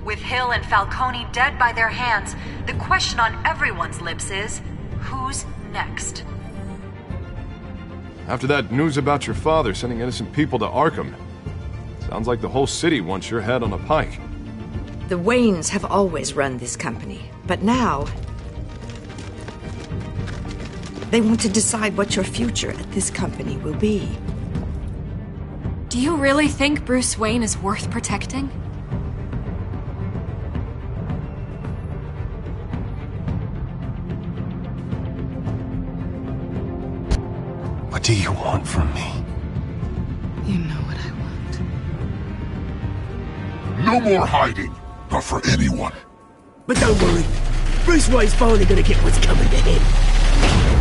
With Hill and Falcone dead by their hands, the question on everyone's lips is, who's next? After that news about your father sending innocent people to Arkham, sounds like the whole city wants your head on a pike. The Waynes have always run this company, but now they want to decide what your future at this company will be. Do you really think Bruce Wayne is worth protecting? What do you want from me? You know what I want. No more hiding, not for anyone. But don't worry, Bruce Wayne's finally gonna get what's coming to him.